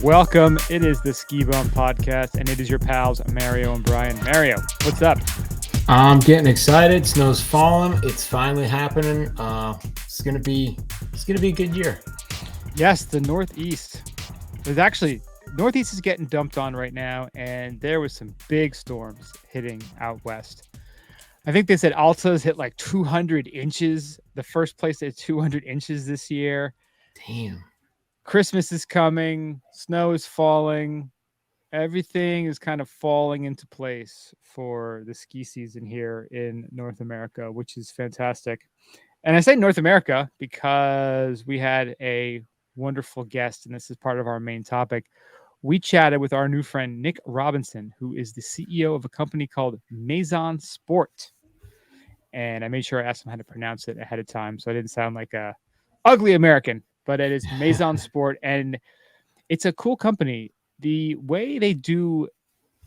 Welcome. It is the Ski Bum Podcast, and it is your pals, Mario and Brian. Mario, what's up? I'm getting excited. Snow's falling. It's finally happening. It's gonna be a good year. Yes, the Northeast. Northeast is getting dumped on right now, and there was some big storms hitting out west. I think they said Alta's hit like 200 inches. The first place that hit 200 inches this year. Damn. Christmas is coming. Snow is falling. Everything is kind of falling into place for the ski season here in North America, which is fantastic. And I say North America because we had a wonderful guest, and this is part of our main topic. We chatted with our new friend, Nick Robinson, who is the CEO of a company called Maison Sport. And I made sure I asked him how to pronounce it ahead of time, so I didn't sound like a ugly American, but it is Maison Sport, and it's a cool company. The way they do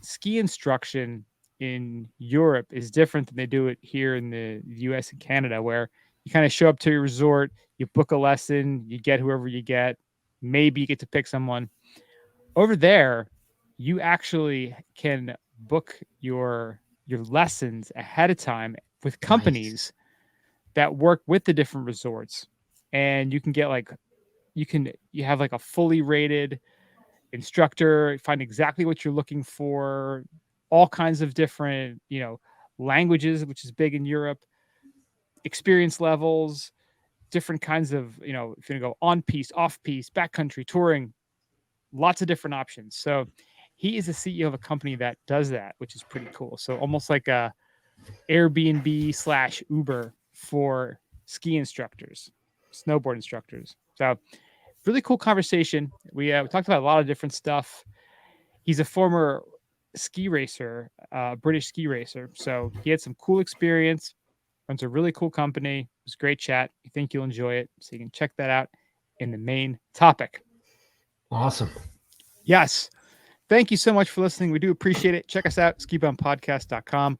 ski instruction in Europe is different than they do it here in the US and Canada, where you kind of show up to your resort, you book a lesson, you get whoever you get, maybe you get to pick someone. Over there, you actually can book your lessons ahead of time with companies that work with the different resorts, and you can get you have like a fully rated instructor, find exactly what you're looking for, all kinds of different, languages, which is big in Europe, experience levels, different kinds of, if you're going to go on piste, off piste, backcountry, touring, lots of different options. So he is the CEO of a company that does that, which is pretty cool. So almost like a Airbnb / Uber for ski instructors, snowboard instructors. So really cool conversation. We talked about a lot of different stuff. He's a former ski racer, British ski racer. So he had some cool experience, runs a really cool company. It was a great chat. I think you'll enjoy it. So you can check that out in the main topic. Awesome. Yes. Thank you so much for listening. We do appreciate it. Check us out, skibumpodcast.com.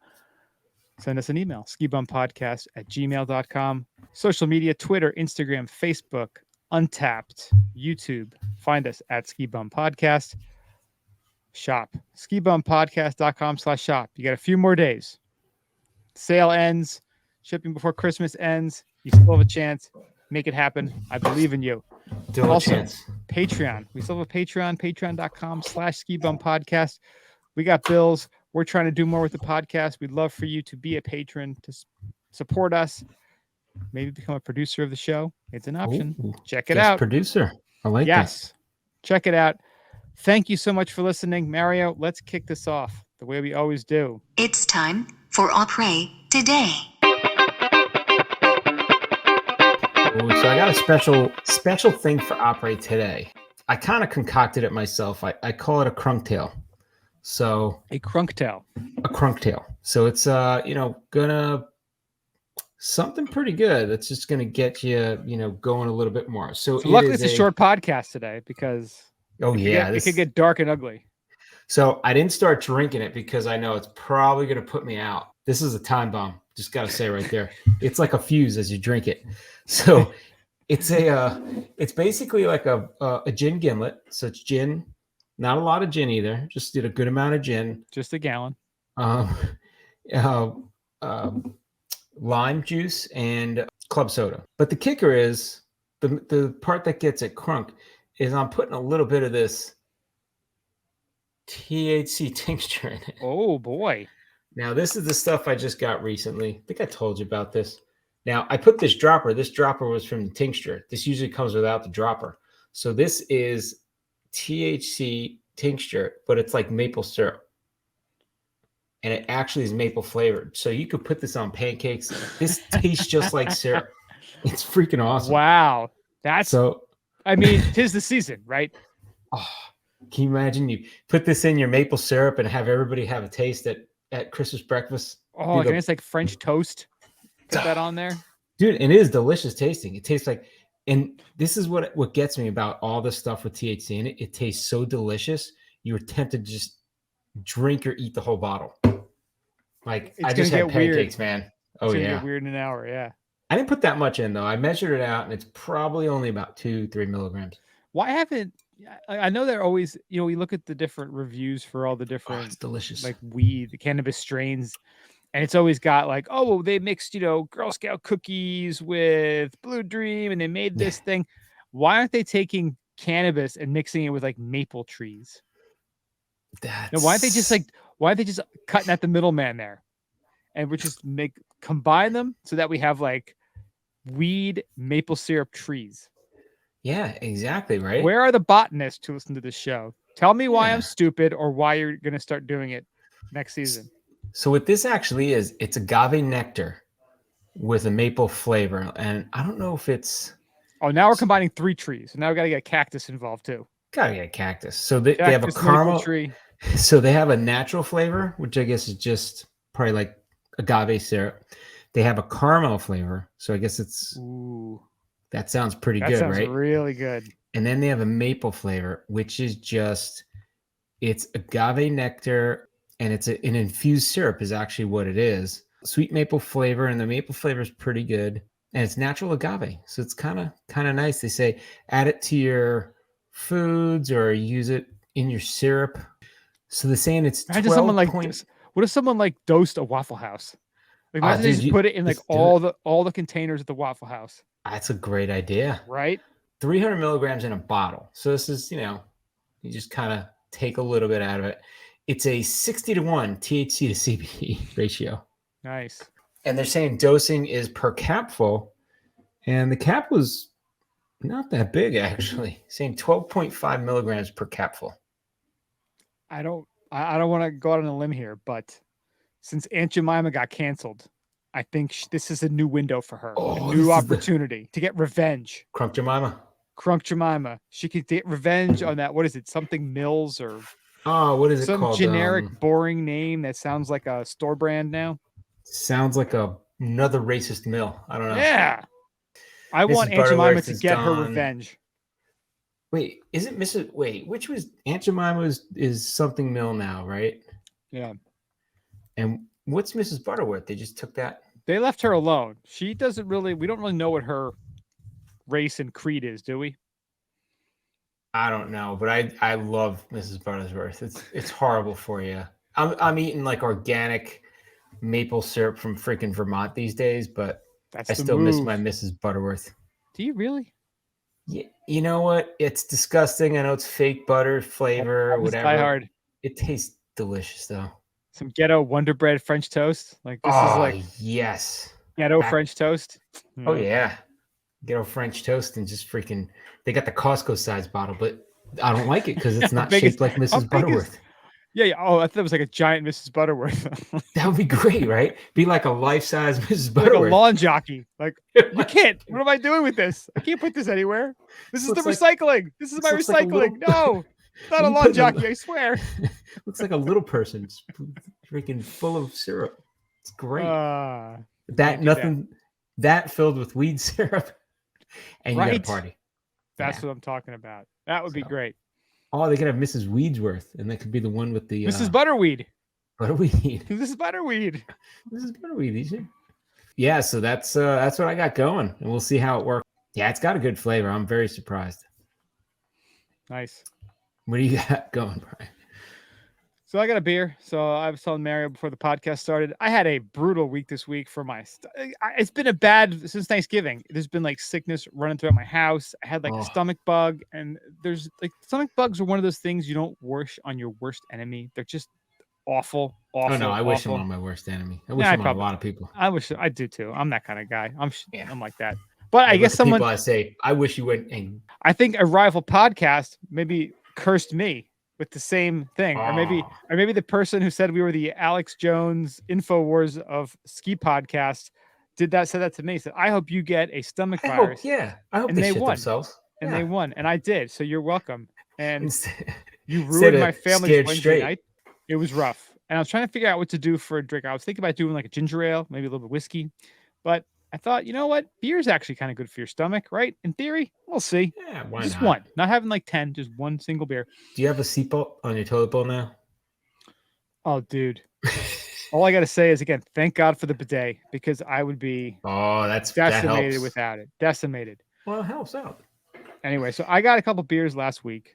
Send us an email, skibumpodcast@gmail.com. Social media, Twitter, Instagram, Facebook, Untapped, YouTube. Find us at Ski Bum Podcast. Shop, skibumpodcast.com/shop. You got a few more days. Sale ends. Shipping before Christmas ends. You still have a chance. Make it happen. I believe in you. Still a chance. Patreon. We still have a Patreon, patreon.com/skibumpodcast. We got bills. We're trying to do more with the podcast. We'd love for you to be a patron, to support us, maybe become a producer of the show. It's an option. Ooh, check it out. Producer. I like Yes. Check it out. Thank you so much for listening. Mario, let's kick this off the way we always do. It's time for Opry Today. Ooh, so I got a special thing for Opry Today. I kind of concocted it myself. I call it a crunk tail. So a crunk tail. So it's gonna something pretty good. That's just gonna get you, going a little bit more. So luckily it's a short podcast today because it could get dark and ugly. So I didn't start drinking it because I know it's probably gonna put me out. This is a time bomb. Just gotta say right there. It's like a fuse as you drink it. So it's basically like a gin gimlet. So it's gin. Not a lot of gin either. Just did a good amount of gin. Just a gallon. Lime juice and club soda. But the kicker is the part that gets it crunk is I'm putting a little bit of this THC tincture in it. Oh boy. Now this is the stuff I just got recently. I think I told you about this. Now I put this dropper. This dropper was from the tincture. This usually comes without the dropper. So this is THC tincture, but it's like maple syrup, and it actually is maple flavored. So you could put this on pancakes. This tastes just like syrup. It's freaking awesome. Wow, tis the season, right? Oh, can you imagine you put this in your maple syrup and have everybody have a taste at Christmas breakfast? Oh, it's like French toast. Put that on there, dude. And it is delicious tasting. It tastes like. And this is what gets me about all this stuff with THC in it. It tastes so delicious. You're tempted to just drink or eat the whole bottle. Like I just had pancakes, man. Oh, yeah. Get weird in an hour. Yeah. I didn't put that much in though. I measured it out and it's probably only about 2-3 milligrams. Why haven't I know they're always, we look at the different reviews for all the Oh, different it's delicious. like weed, the cannabis strains, and it's always got like, oh, well, they mixed, Girl Scout cookies with Blue Dream, and they made this thing. Why aren't they taking cannabis and mixing it with like maple trees? Now, why aren't they just cutting at the middleman there, and we're just combine them so that we have like weed maple syrup trees? Yeah, exactly, right? Where are the botanists who listen to this show? Tell me why Yeah. I'm stupid or why you're going to start doing it next season. So what this actually is, it's agave nectar with a maple flavor. And I don't know if it's... Oh, now we're combining 3 trees. So now we got to get a cactus involved too. Gotta get cactus. So they have a Cactus, caramel maple tree. So they have a natural flavor, which I guess is just probably like agave syrup. They have a caramel flavor. So I guess it's... Ooh, that sounds pretty that good, sounds right? really good. And then they have a maple flavor, which is just... it's agave nectar, and it's an infused syrup is actually what it is. Sweet maple flavor, and the maple flavor is pretty good. And it's natural agave. So it's kind of nice. They say add it to your foods or use it in your syrup. So they're saying it's 12 what if someone like dosed a Waffle House? Like, imagine they just put it in like all the containers at the Waffle House. That's a great idea. Right? 300 milligrams in a bottle. So this is, you just kind of take a little bit out of it. It's a 60-1 THC to CBD ratio. Nice. And they're saying dosing is per capful. And the cap was not that big, actually. Saying 12.5 milligrams per capful. I don't want to go out on a limb here, but since Aunt Jemima got canceled, I think this is a new window for her. A new opportunity to get revenge. Crunk Jemima. She could get revenge on that. What is it? Something Mills or... Oh, what is it some called? Generic, boring name that sounds like a store brand now. Sounds like another racist mill. I don't know. Yeah. I want Aunt Jemima to get her revenge. Wait, is it Mrs. Wait, which was Aunt Jemima is something mill now, right? Yeah. And what's Mrs. Butterworth? They just took that. They left her alone. We don't really know what her race and creed is, do we? I don't know, but I love Mrs. Butterworth. It's horrible for you. I'm eating like organic maple syrup from freaking Vermont these days, but I still miss my Mrs. Butterworth. Do you really? Yeah, you know what? It's disgusting. I know it's fake butter flavor or whatever. Hard. It tastes delicious though. Some ghetto Wonder Bread French toast. Like this is like yes. Ghetto French toast. Oh yeah. Ghetto French toast and just freaking they got the Costco size bottle, but I don't like it because it's not shaped like Mrs. Butterworth. Yeah. Oh, I thought it was like a giant Mrs. Butterworth. That would be great, right? Be like a life-size Mrs. Butterworth. Like a lawn jockey. Like, you can't. What am I doing with this? I can't put this anywhere. This is the recycling. This is my recycling. No, it's not a lawn jockey, I swear. Looks like a little person freaking full of syrup. It's great. That filled with weed syrup. And you got a party. That's what I'm talking about. That would be great. Oh, they could have Mrs. Weedsworth, and that could be the one with the Mrs. Butterweed. Butterweed. This is Butterweed. Mrs. Butterweed. Yeah, so that's what I got going, and we'll see how it works. Yeah, it's got a good flavor. I'm very surprised. Nice. What do you got going, Brian? So I got a beer. So I was telling Mario before the podcast started, I had a brutal week this week for my... It's been since Thanksgiving. There's been like sickness running throughout my house. I had like a stomach bug, and there's like stomach bugs are one of those things you don't wish on your worst enemy. They're just awful. Oh no, I wish them on my worst enemy. I wish them on a lot of people. I do too. I'm that kind of guy. I'm like that. But I guess people I say, I wish you went. And... I think a rival podcast maybe cursed me with the same thing, or maybe the person who said we were the Alex Jones InfoWars of ski podcast said that to me. Said, I hope you get a stomach virus. I hope they shit themselves. And they won, and I did. So you're welcome. And you ruined my family's Wednesday night. It was rough, and I was trying to figure out what to do for a drink. I was thinking about doing like a ginger ale, maybe a little bit of whiskey, but I thought, you know what? Beer is actually kind of good for your stomach, right? In theory, we'll see. Yeah, why just not? One, not having like 10, just one single beer. Do you have a seatbelt on your toilet bowl now? Oh, dude. All I got to say is, again, thank God for the bidet, because I would be decimated without it. Decimated. Well, it helps out. Anyway, so I got a couple beers last week.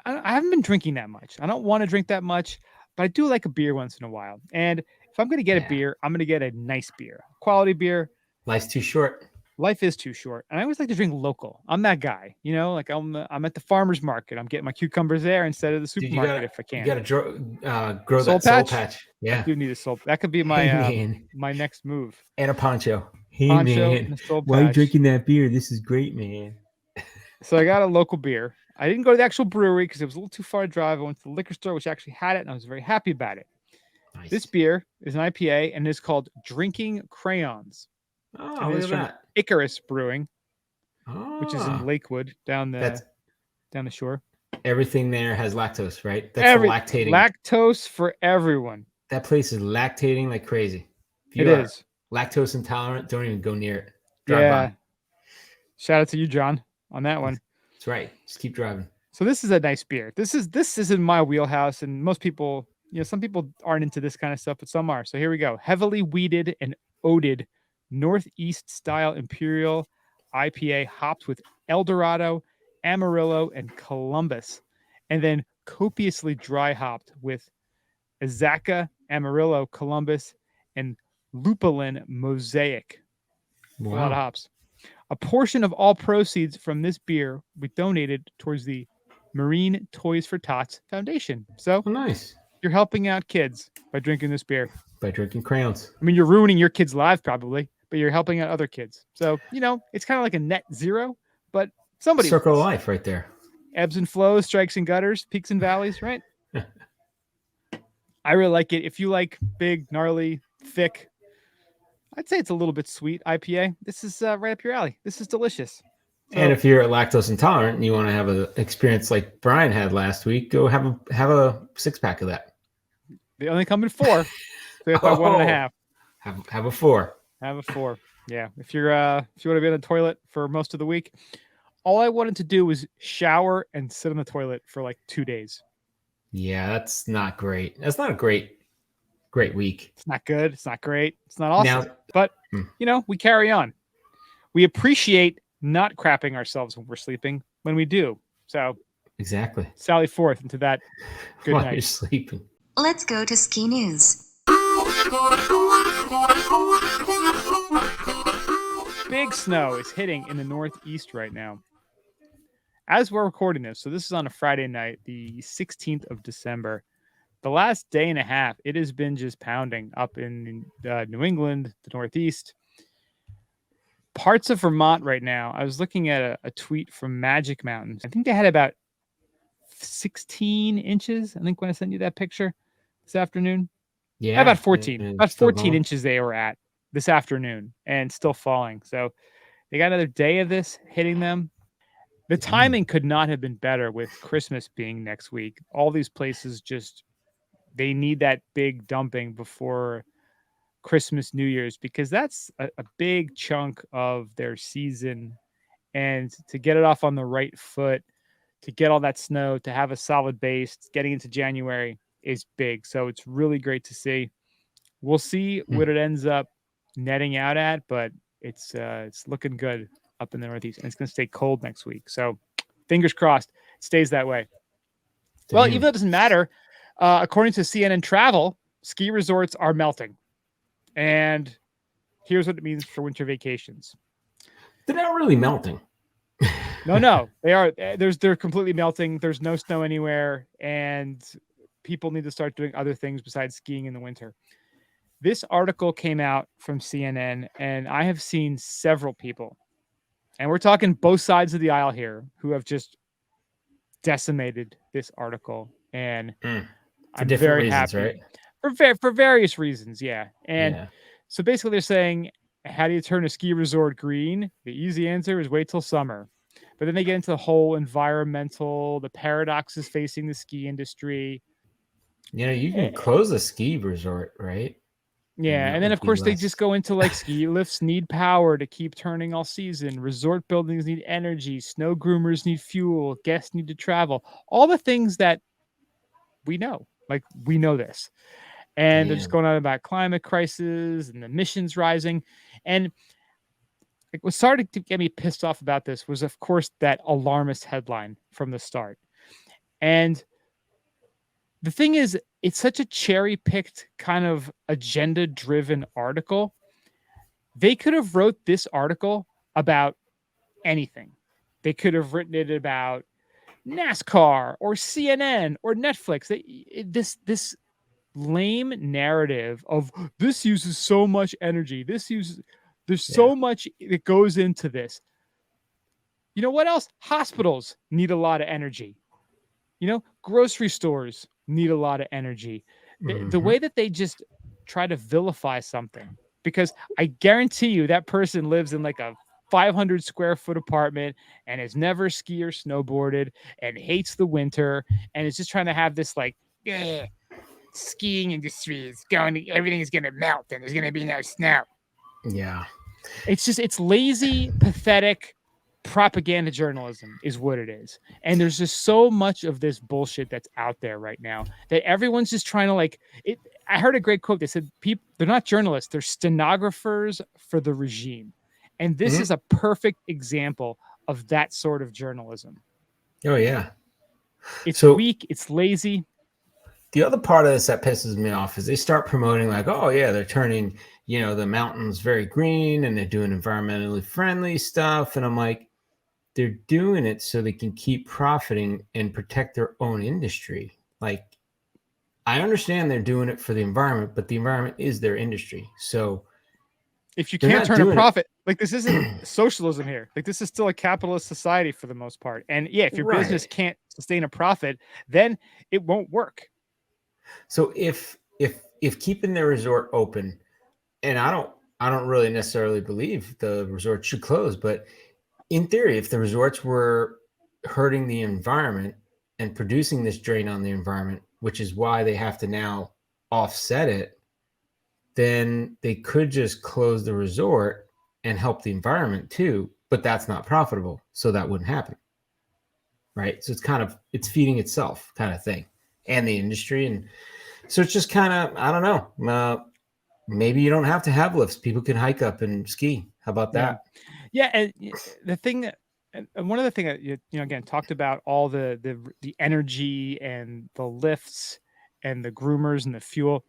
I haven't been drinking that much. I don't want to drink that much, but I do like a beer once in a while. And if I'm going to get a beer, I'm going to get a nice beer, quality beer. Life's too short. Life is too short, and I always like to drink local. I'm that guy, like I'm at the farmer's market. I'm getting my cucumbers there instead of the Dude, supermarket if I can. You got to grow that soul patch. Yeah, I do need a soul. That could be my my next move. And a poncho. Hey poncho man, and a soul why are you patch. drinking that beer? This is great, man. So I got a local beer. I didn't go to the actual brewery because it was a little too far to drive. I went to the liquor store, which actually had it, and I was very happy about it. Nice. This beer is an IPA, and it's called Drinking Crayons. Oh, and it is from that. Icarus Brewing, which is in Lakewood down the shore. Everything there has lactose, right? That's lactating. Lactose for everyone. That place is lactating like crazy. If you are lactose intolerant, don't even go near it. Drive by. Shout out to you, John, on that one. That's right. Just keep driving. So this is a nice beer. This is in my wheelhouse, and most people, some people aren't into this kind of stuff, but some are. So here we go. Heavily wheated and oated Northeast style Imperial IPA hopped with Eldorado, Amarillo, and Columbus, and then copiously dry hopped with Azacca, Amarillo, Columbus, and Lupulin Mosaic. Wow. A lot of hops. A portion of all proceeds from this beer we donated towards the Marine Toys for Tots Foundation. So nice. You're helping out kids by drinking this beer. By drinking crayons. I mean, you're ruining your kids' lives probably, but you're helping out other kids. So, it's kind of like a net zero, but somebody circle of life right there. Ebbs and flows, strikes and gutters, peaks and valleys, right? I really like it. If you like big, gnarly, thick, I'd say it's a little bit sweet IPA. This is right up your alley. This is delicious. So, and if you're lactose intolerant and you want to have an experience like Brian had last week, go have a 6-pack of that. They only come in 4. So it's about 1.5. Have a 4. Have a 4. Yeah. If you want to be on the toilet for most of the week, all I wanted to do was shower and sit on the toilet for like 2 days. Yeah, that's not great. That's not a great week. It's not good. It's not great. It's not awesome. But, we carry on. We appreciate not crapping ourselves when we're sleeping when we do. So, exactly. Sally forth into that good while night. You're sleeping. Let's go to ski news. Big snow is hitting in the Northeast right now. As we're recording this, so this is on a Friday night, the 16th of December. The last day and a half, it has been just pounding up in New England, the Northeast. Parts of Vermont right now, I was looking at a tweet from Magic Mountains. I think they had about 16 inches. I think when I sent you that picture this afternoon. Yeah. About 14. About 14 inches they were at this afternoon and still falling. So they got another day of this hitting them. The timing could not have been better with Christmas being next week. All these places they need that big dumping before Christmas, New Year's, because that's a big chunk of their season. And to get it off on the right foot, to get all that snow, to have a solid base, getting into January is big. So it's really great to see. We'll see what it ends up netting out at, but it's looking good up in the Northeast, and it's going to stay cold next week. So fingers crossed it stays that way. Damn. Well, even though it doesn't matter, according to CNN Travel, ski resorts are melting. And here's what it means for winter vacations. They're not really melting. No, they are. They're completely melting. There's no snow anywhere, and people need to start doing other things besides skiing in the winter. This article came out from CNN, and I have seen several people, and we're talking both sides of the aisle here, who have just decimated this article. And I'm very happy. Right? For various reasons, yeah. And so basically they're saying, how do you turn a ski resort green? The easy answer is wait till summer. But then they get into the whole the paradoxes facing the ski industry. You can close a ski resort, right? Yeah, and then of course they just go into like ski lifts need power to keep turning all season. Resort buildings need energy. Snow groomers need fuel. Guests need to travel. All the things that we know. Like we know this. And they're just going on about climate crisis and emissions rising. And what started to get me pissed off about this was, of course, that alarmist headline from the start. And the thing is, it's such a cherry-picked kind of agenda-driven article. They could have wrote this article about anything. They could have written it about NASCAR or CNN or Netflix. This lame narrative of this uses so much energy. There's so much that goes into this. You know what else? Hospitals need a lot of energy. Grocery stores need a lot of energy. The way that they just try to vilify something, because I guarantee you that person lives in like a 500 square foot apartment and has never ski or snowboarded and hates the winter and is just trying to have this like, yeah, skiing industry is going, everything is going to melt and there's going to be no snow. Yeah. It's lazy, pathetic propaganda journalism is what it is. And there's just so much of this bullshit that's out there right now that everyone's just trying to like it. I heard a great quote. They said, people, they're not journalists, they're stenographers for the regime. And this is a perfect example of that sort of journalism. Oh, yeah. It's weak. It's lazy. The other part of this that pisses me off is they start promoting like, oh, yeah, they're turning, the mountains very green and they're doing environmentally friendly stuff. And I'm like, they're doing it so they can keep profiting and protect their own industry. Like, I understand they're doing it for the environment, but the environment is their industry. So if you can't turn a profit, like this isn't socialism here. Like this is still a capitalist society for the most part. And yeah, if your business can't sustain a profit, then it won't work. So if keeping the resort open, and I don't really necessarily believe the resort should close, but in theory, if the resorts were hurting the environment and producing this drain on the environment, which is why they have to now offset it, then they could just close the resort and help the environment too, but that's not profitable. So that wouldn't happen. Right. So it's feeding itself kind of thing and the industry. And so it's just kind of, I don't know. Maybe you don't have to have lifts. People can hike up and ski. How about that? Yeah. And the thing that, and one of the things that again, talked about all the energy and the lifts and the groomers and the fuel.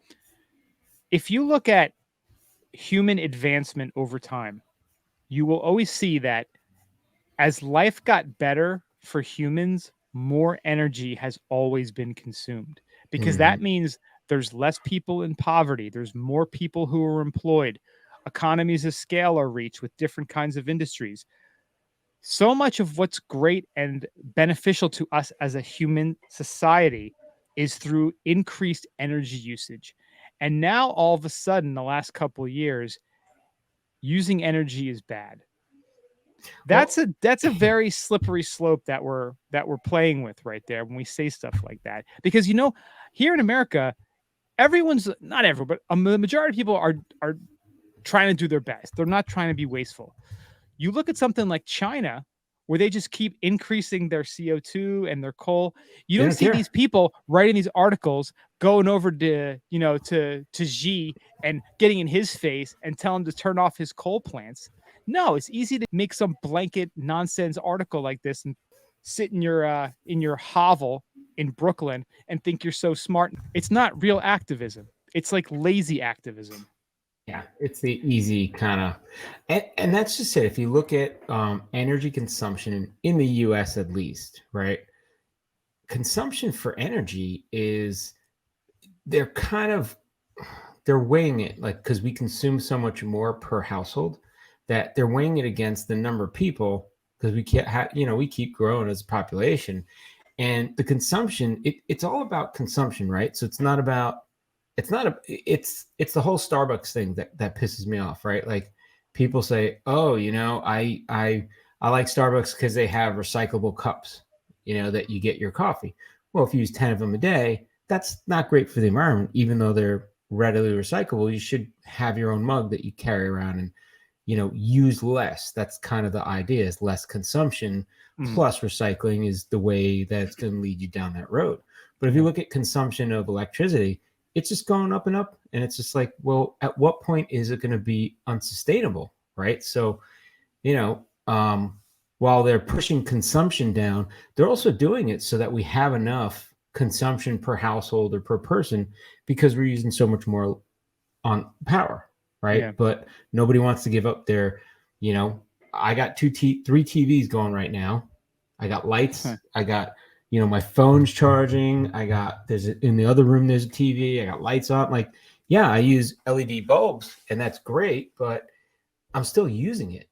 If you look at human advancement over time, you will always see that as life got better for humans, more energy has always been consumed, because that means there's less people in poverty. There's more people who are employed. Economies of scale are reached with different kinds of industries. So much of what's great and beneficial to us as a human society is through increased energy usage. And now all of a sudden, the last couple of years, using energy is bad. That's a very slippery slope that we're playing with right there when we say stuff like that. Because here in America, not everyone, but the majority of people are trying to do their best. They're not trying to be wasteful. You look at something like China, where they just keep increasing their CO2 and their coal. You don't see these people writing these articles, going over to Xi and getting in his face and tell him to turn off his coal plants. No, it's easy to make some blanket nonsense article like this and sit in your hovel in Brooklyn and think you're so smart. It's not real activism. It's like lazy activism. Yeah, it's the easy kind of, and that's just it. If you look at energy consumption in the U.S. at least, right? Consumption for energy they're weighing it, like, because we consume so much more per household that they're weighing it against the number of people, because we can't we keep growing as a population, and the consumption, it's all about consumption, right? So it's the whole Starbucks thing that pisses me off, right? Like, people say, oh, I like Starbucks because they have recyclable cups, that you get your coffee. Well, if you use 10 of them a day, that's not great for the environment. Even though they're readily recyclable, you should have your own mug that you carry around and, use less. That's kind of the idea, is less consumption plus recycling is the way that's going to lead you down that road. But if you look at consumption of electricity, it's just going up and up. And it's just like, well, at what point is it going to be unsustainable? Right. So, while they're pushing consumption down, they're also doing it so that we have enough consumption per household or per person because we're using so much more on power, Yeah. right? But nobody wants to give up their, I got three TVs going right now. I got lights. Huh. I got, my phone's charging. In the other room, there's a TV. I got lights on. Like, yeah, I use LED bulbs and that's great, but I'm still using it.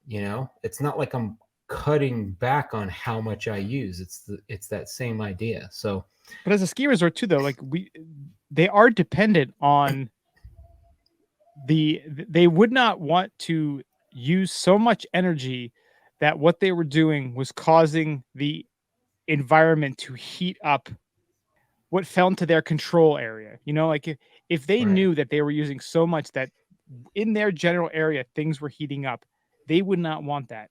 It's not like I'm cutting back on how much I use. It's that same idea. So, But as a ski resort too, though, like they are dependent on they would not want to use so much energy that what they were doing was causing the environment to heat up what fell into their control area. Like if they right. knew that they were using so much that in their general area things were heating up, they would not want that.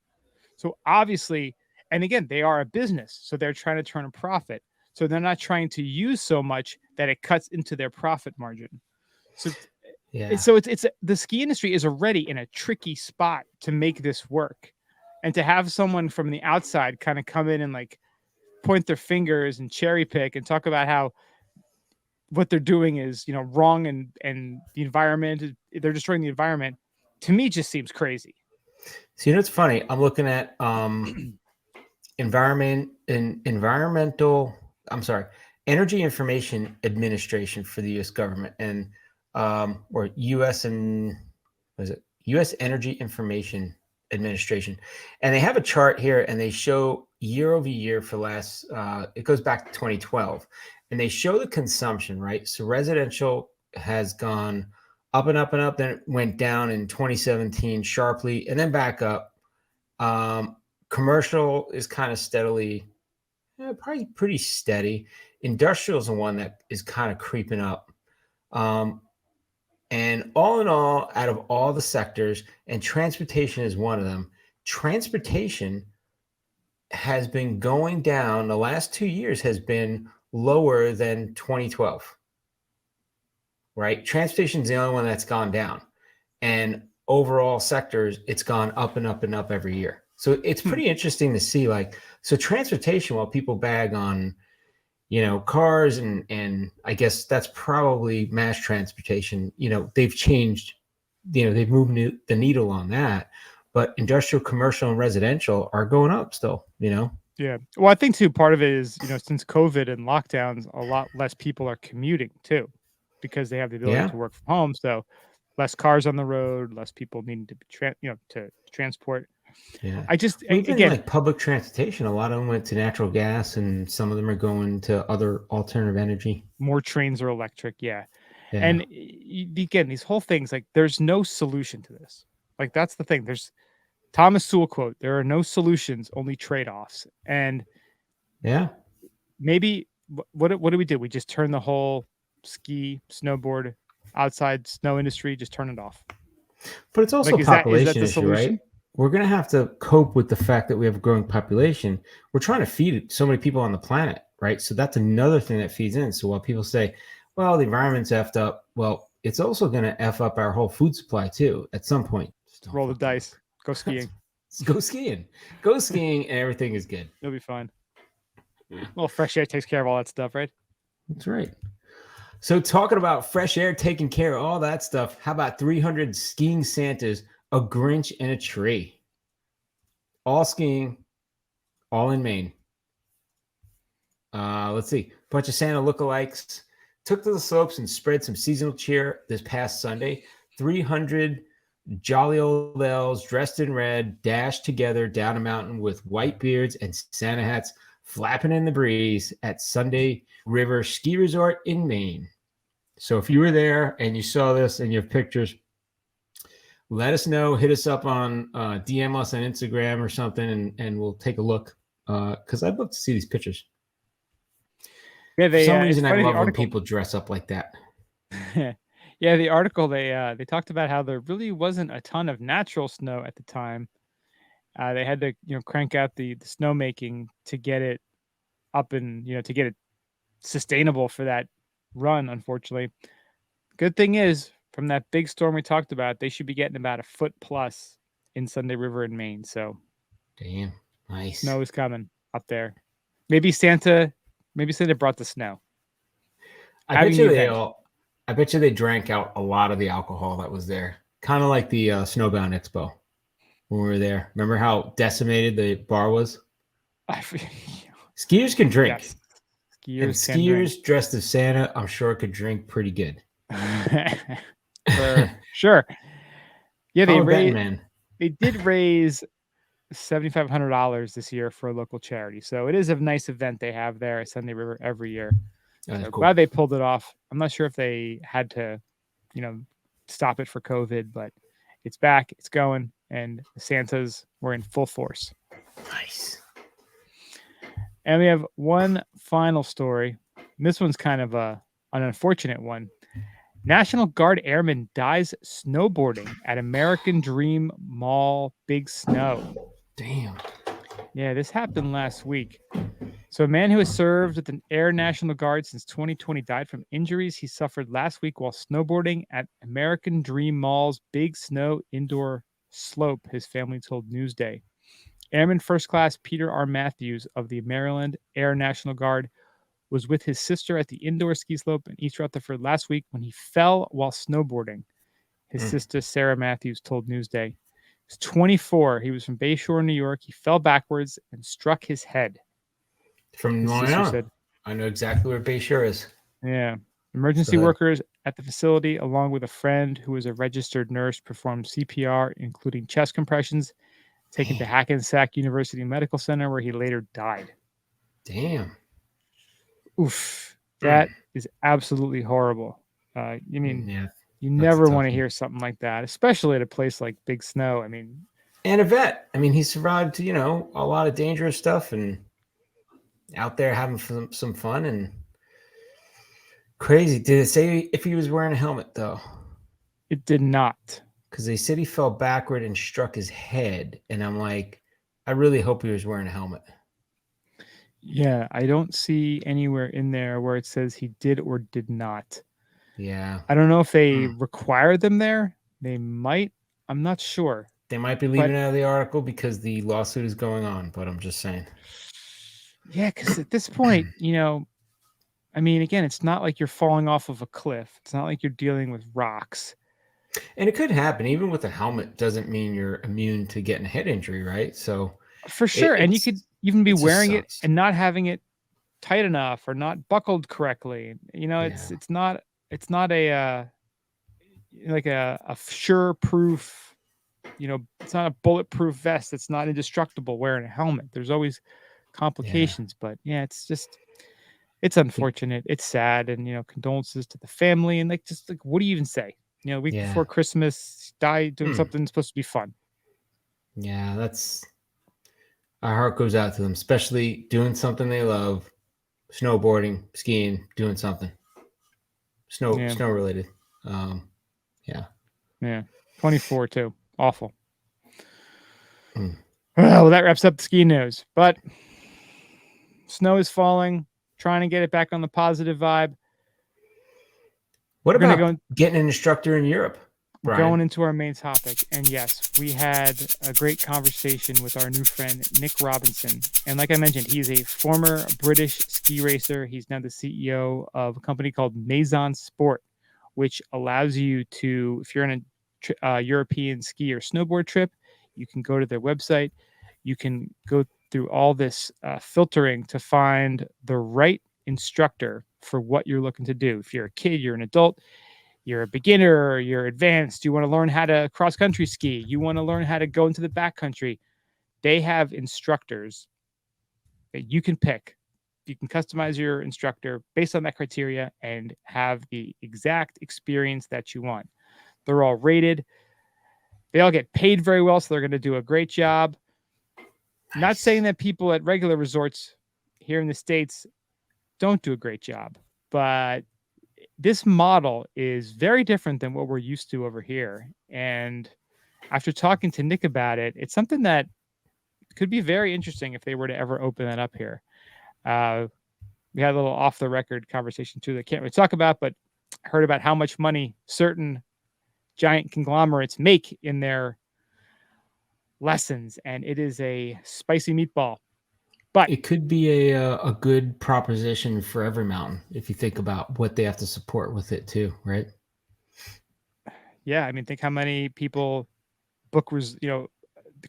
So obviously, and again, they are a business, so they're trying to turn a profit. So they're not trying to use so much that it cuts into their profit margin. So Yeah. so it's the ski industry is already in a tricky spot to make this work, and to have someone from the outside kind of come in and like point their fingers and cherry pick and talk about how what they're doing is wrong, and the environment, they're destroying the environment, to me just seems crazy. So it's funny. I'm looking at environmental. I'm sorry, Energy Information Administration for the U.S. government and or U.S. and what is it? U.S. Energy Information Administration, and they have a chart here, and they show year over year for last. It goes back to 2012, and they show the consumption. Right, so residential has gone up and up and up. Then it went down in 2017 sharply, and then back up. Commercial is kind of steadily, probably pretty steady. Industrial is the one that is kind of creeping up. And all in all, out of all the sectors, and transportation is one of them, transportation has been going down. The last 2 years has been lower than 2012, right? Transportation is the only one that's gone down. And overall sectors, it's gone up and up and up every year. So it's pretty interesting to see, so transportation, while people bag on, cars and I guess that's probably mass transportation, they've changed, they've moved the needle on that, but industrial, commercial, and residential are going up still, Yeah. Well, I think too, part of it is, since COVID and lockdowns, a lot less people are commuting too, because they have the ability Yeah. to work from home. So less cars on the road, less people needing to to transport. Yeah. I just, Even again, like public transportation, a lot of them went to natural gas and some of them are going to other alternative energy. more trains are electric. Yeah. Yeah. And again, these whole things, like there's no solution to this. Like that's the thing. There's Thomas Sewell quote, there are no solutions, only trade-offs. And yeah. maybe what do we do? We just turn the whole ski, snowboard, outside snow industry, just turn it off. But it's also Like, a is that population the issue, solution? right? We're going to have to cope with the fact that we have a growing population. We're trying to feed so many people on the planet, right? So that's another thing that feeds in. So while people say, well, the environment's effed up, well, it's also going to F up our whole food supply too at some point. Roll the dice. Go skiing. Go skiing. Go skiing and everything is good. You'll be fine. Well, fresh air takes care of all that stuff, right? That's right. So talking about fresh air, taking care of all that stuff, how about 300 skiing Santas, a Grinch, and a tree? All skiing, all in Maine. Let's see. Bunch of Santa lookalikes took to the slopes and spread some seasonal cheer this past Sunday. 300 jolly old elves dressed in red dashed together down a mountain with white beards and Santa hats flapping in the breeze at Sunday River Ski Resort in Maine. So if you were there and you saw this and you have pictures, let us know. Hit us up on DM us on Instagram or something, and we'll take a look because I'd love to see these pictures. Yeah, For some reason, I funny, love when people dress up like that. Yeah, the article they talked about how there really wasn't a ton of natural snow at the time. They had to crank out the snowmaking to get it up and to get it sustainable for that run. Unfortunately, good thing is from that big storm we talked about, they should be getting about a foot plus in Sunday River in Maine. So, damn. Nice. Snow is coming up there. Maybe Santa brought the snow. I Having bet the you they event. all. I bet you they drank out a lot of the alcohol that was there. Kind of like the Snowbound Expo when we were there. Remember how decimated the bar was? Skiers can drink, Yes. and Skiers can drink. skiers dressed as Santa, I'm sure, could drink pretty good. For sure. Yeah, I'm a betting man. they did raise $7,500 this year for a local charity. So it is a nice event they have there at Sunday River every year. That's So cool. glad they pulled it off. I'm not sure if they had to, stop it for COVID, but it's back, it's going, and the Santas were in full force. Nice. And we have one final story. This one's kind of an unfortunate one. National Guard airman dies snowboarding at American Dream Mall Big Snow. Damn. Yeah, this happened last week. So a man who has served with the Air National Guard since 2020 died from injuries he suffered last week while snowboarding at American Dream Mall's Big Snow indoor slope, his family told Newsday. Airman First Class Peter R. Matthews of the Maryland Air National Guard was with his sister at the indoor ski slope in East Rutherford last week when he fell while snowboarding. His sister, Sarah Matthews, told Newsday. He was 24. He was from Bayshore, New York. He fell backwards and struck his head. From Long Island. I know exactly where Bayshore is. Yeah. Emergency workers at the facility, along with a friend who was a registered nurse, performed CPR, including chest compressions, taken to Hackensack University Medical Center, where he later died. Damn. Oof. That is absolutely horrible. You never want to hear something like that, especially at a place like Big Snow. And a vet. He survived, a lot of dangerous stuff and out there having some fun and crazy. Did it say if he was wearing a helmet, though? It did not. Because they said he fell backward and struck his head. And I'm like, I really hope he was wearing a helmet. Yeah, I don't see anywhere in there where it says he did or did not. Yeah. I don't know if they require them there. They might. I'm not sure. They might be leaving out of the article because the lawsuit is going on, but I'm just saying. Yeah, because at this point, again, it's not like you're falling off of a cliff. It's not like you're dealing with rocks. And it could happen. Even with a helmet doesn't mean you're immune to getting a head injury, right? So for sure. And you could even be wearing it and not having it tight enough or not buckled correctly. It's not a sure proof, it's not a bulletproof vest. It's not indestructible wearing a helmet. There's always complications, but yeah, it's unfortunate. It's sad. And, condolences to the family. And what do you even say? Week before Christmas, die doing something supposed to be fun. Yeah, our heart goes out to them, especially doing something they love, snowboarding, skiing, doing something snow related. Yeah. 24 too. Awful. Well, that wraps up the ski news, but snow is falling, trying to get it back on the positive vibe. What about getting an instructor in Europe? Brian? Going into our main topic. And yes, we had a great conversation with our new friend, Nick Robinson. And like I mentioned, he's a former British ski racer. He's now the CEO of a company called Maison Sport, which allows you to, if you're on a European ski or snowboard trip, you can go to their website. You can go through all this filtering to find the right instructor for what you're looking to do. If you're a kid, you're an adult, you're a beginner, you're advanced, you want to learn how to cross country ski, you want to learn how to go into the backcountry, they have instructors that you can pick. You can customize your instructor based on that criteria and have the exact experience that you want. They're all rated. They all get paid very well, so they're going to do a great job. Nice. Not saying that people at regular resorts here in the States don't do a great job, but this model is very different than what we're used to over here. And after talking to Nick about it, it's something that could be very interesting if they were to ever open that up here. We had a little off the record conversation too that I can't really talk about, but I heard about how much money certain giant conglomerates make in their lessons, and it is a spicy meatball. But It could be a good proposition for every mountain if you think about what they have to support with it too, right? yeah, I mean, think how many people book, the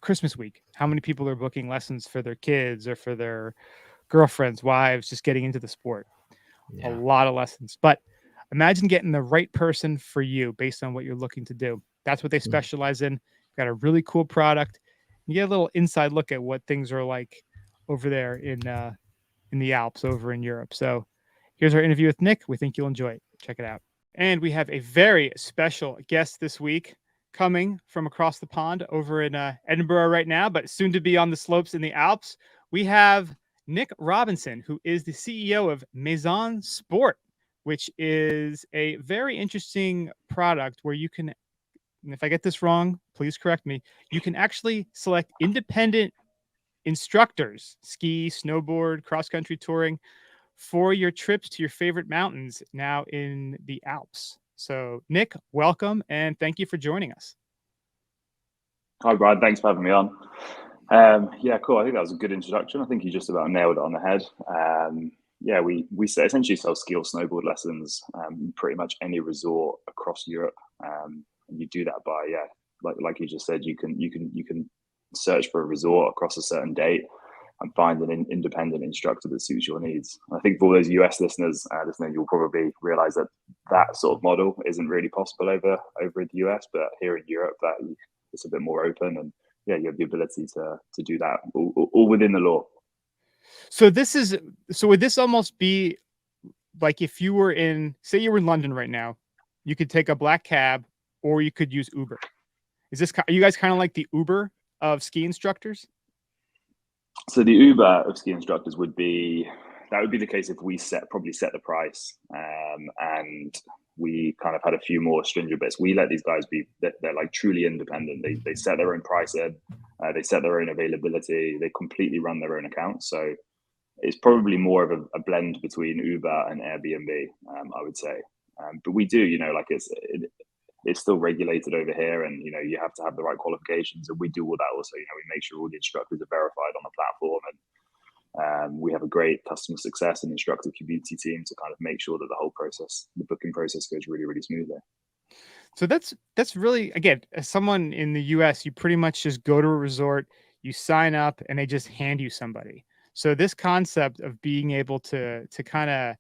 Christmas week. How many people are booking lessons for their kids or for their girlfriends, wives, just getting into the sport? A Yeah. lot of lessons. But imagine getting the right person for you based on what you're looking to do. That's what they specialize in. Got a really cool product. You get a little inside look at what things are like over there in the Alps over in Europe. So here's our interview with Nick. We think you'll enjoy it. Check it out. And we have a very special guest this week coming from across the pond over in Edinburgh right now, but soon to be on the slopes in the Alps. We have Nick Robinson, who is the CEO of Maison Sport, which is a very interesting product where you can, and if I get this wrong, please correct me, you can actually select independent instructors, ski, snowboard, cross-country touring, for your trips to your favorite mountains now in the Alps. So, Nick, welcome and thank you for joining us. Hi, Brian. Thanks for having me on. Yeah, cool. I think that was a good introduction. I think you just about nailed it on the head. Yeah, we essentially sell ski or snowboard lessons pretty much any resort across Europe. And you do that by like you just said, you can search for a resort across a certain date and find an independent instructor that suits your needs. I think for all those US listeners, you'll probably realize that sort of model isn't really possible over in the US, but here in Europe, that it's a bit more open, and yeah, you have the ability to do that all within the law. So would this almost be like if you were say you were in London right now, you could take a black cab or you could use Uber. Are you guys kind of like the Uber of ski instructors? So the Uber of ski instructors would be the case if we probably set the price, and we kind of had a few more stringent bits. We let these guys they're like truly independent. They set their own pricing, they set their own availability, they completely run their own accounts. So it's probably more of a blend between Uber and Airbnb, I would say. But we do, it's still regulated over here, and you have to have the right qualifications, and we do all that also. We make sure all the instructors are verified on the platform, and we have a great customer success and instructor community team to kind of make sure that the booking process goes really, really smoothly. So that's really, again, as someone in the US, you pretty much just go to a resort, you sign up, and they just hand you somebody. So this concept of being able to kind of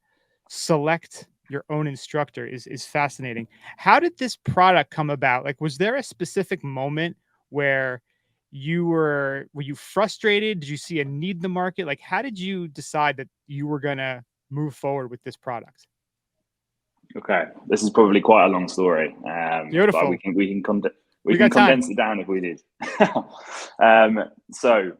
select your own instructor is fascinating. How did this product come about? Like, was there a specific moment where were you frustrated? Did you see a need in the market? Like, how did you decide that you were going to move forward with this product? Okay, this is probably quite a long story. Beautiful. But we can condense it down if we need. So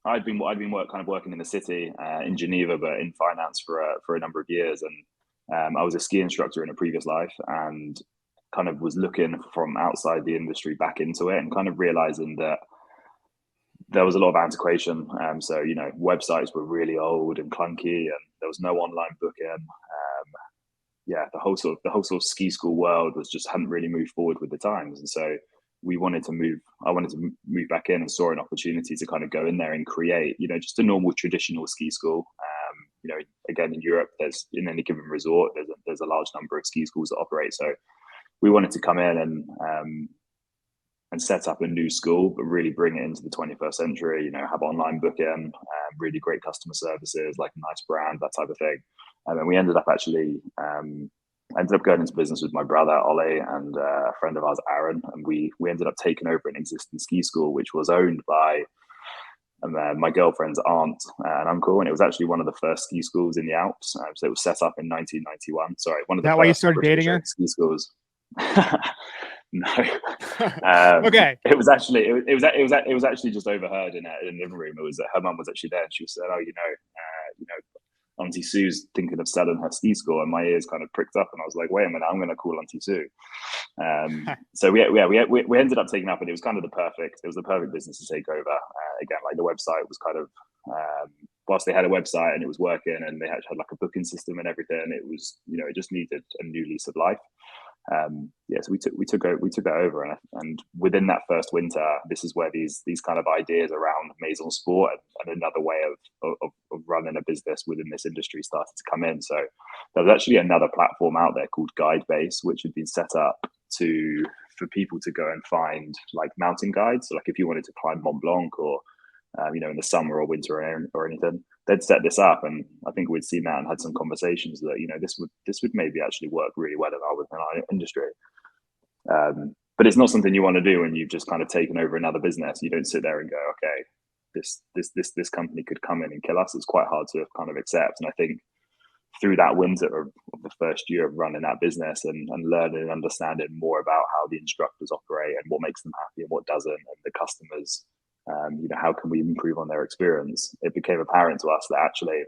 I'd been working in the city in Geneva, but in finance for a number of years, and I was a ski instructor in a previous life, and kind of was looking from outside the industry back into it, and kind of realizing that there was a lot of antiquation. So websites were really old and clunky, and there was no online booking. The whole sort of ski school world hadn't really moved forward with the times, and so I wanted to move back in, and saw an opportunity to kind of go in there and create, just a normal traditional ski school. Again, in Europe, there's, in any given resort, there's a large number of ski schools that operate. So we wanted to come in and set up a new school, but really bring it into the 21st century, have online booking, really great customer services, like a nice brand, that type of thing. And then we ended up going into business with my brother, Ollie, and a friend of ours, Aaron. And we ended up taking over an existing ski school, which was owned by my girlfriend's aunt and uncle. And it was actually one of the first ski schools in the Alps. So it was set up in 1991. Sorry, one of the first. That why you started dating her? Ski schools. No. Okay. It was actually just overheard in the living room. It was her mum was actually there, and she said, "Oh, Auntie Sue's thinking of selling her ski school," and my ears kind of pricked up, and I was like, "Wait a minute, I'm going to call Auntie Sue." So we ended up taking up, and it was the perfect business to take over. Again, like the website was kind of whilst they had a website and it was working, and they had like a booking system and everything, it was it just needed a new lease of life. So we took that over, and within that first winter, this is where these kind of ideas around Maison Sport and another way of running a business within this industry started to come in. So there was actually another platform out there called Guidebase, which had been set up for people to go and find like mountain guides. So like if you wanted to climb Mont Blanc or in the summer or winter or anything, they'd set this up, and I think we'd seen that and had some conversations that this would maybe actually work really well within our industry. But it's not something you want to do when you've just kind of taken over another business. You don't sit there and go, okay, this company could come in and kill us. It's quite hard to kind of accept. And I think through that winter of the first year of running that business and learning and understanding more about how the instructors operate and what makes them happy and what doesn't, and the customers, how can we improve on their experience, it became apparent to us that actually,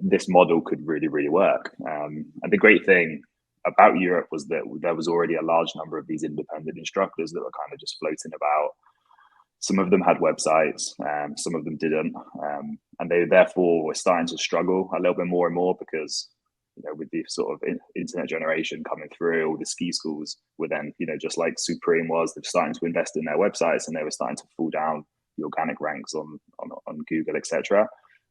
this model could really, really work. And the great thing about Europe was that there was already a large number of these independent instructors that were kind of just floating about. Some of them had websites, some of them didn't, and they therefore were starting to struggle a little bit more and more because, with the sort of internet generation coming through, all the ski schools were then, just like Supreme was, they're starting to invest in their websites, and they were starting to fall down the organic ranks on Google, etc.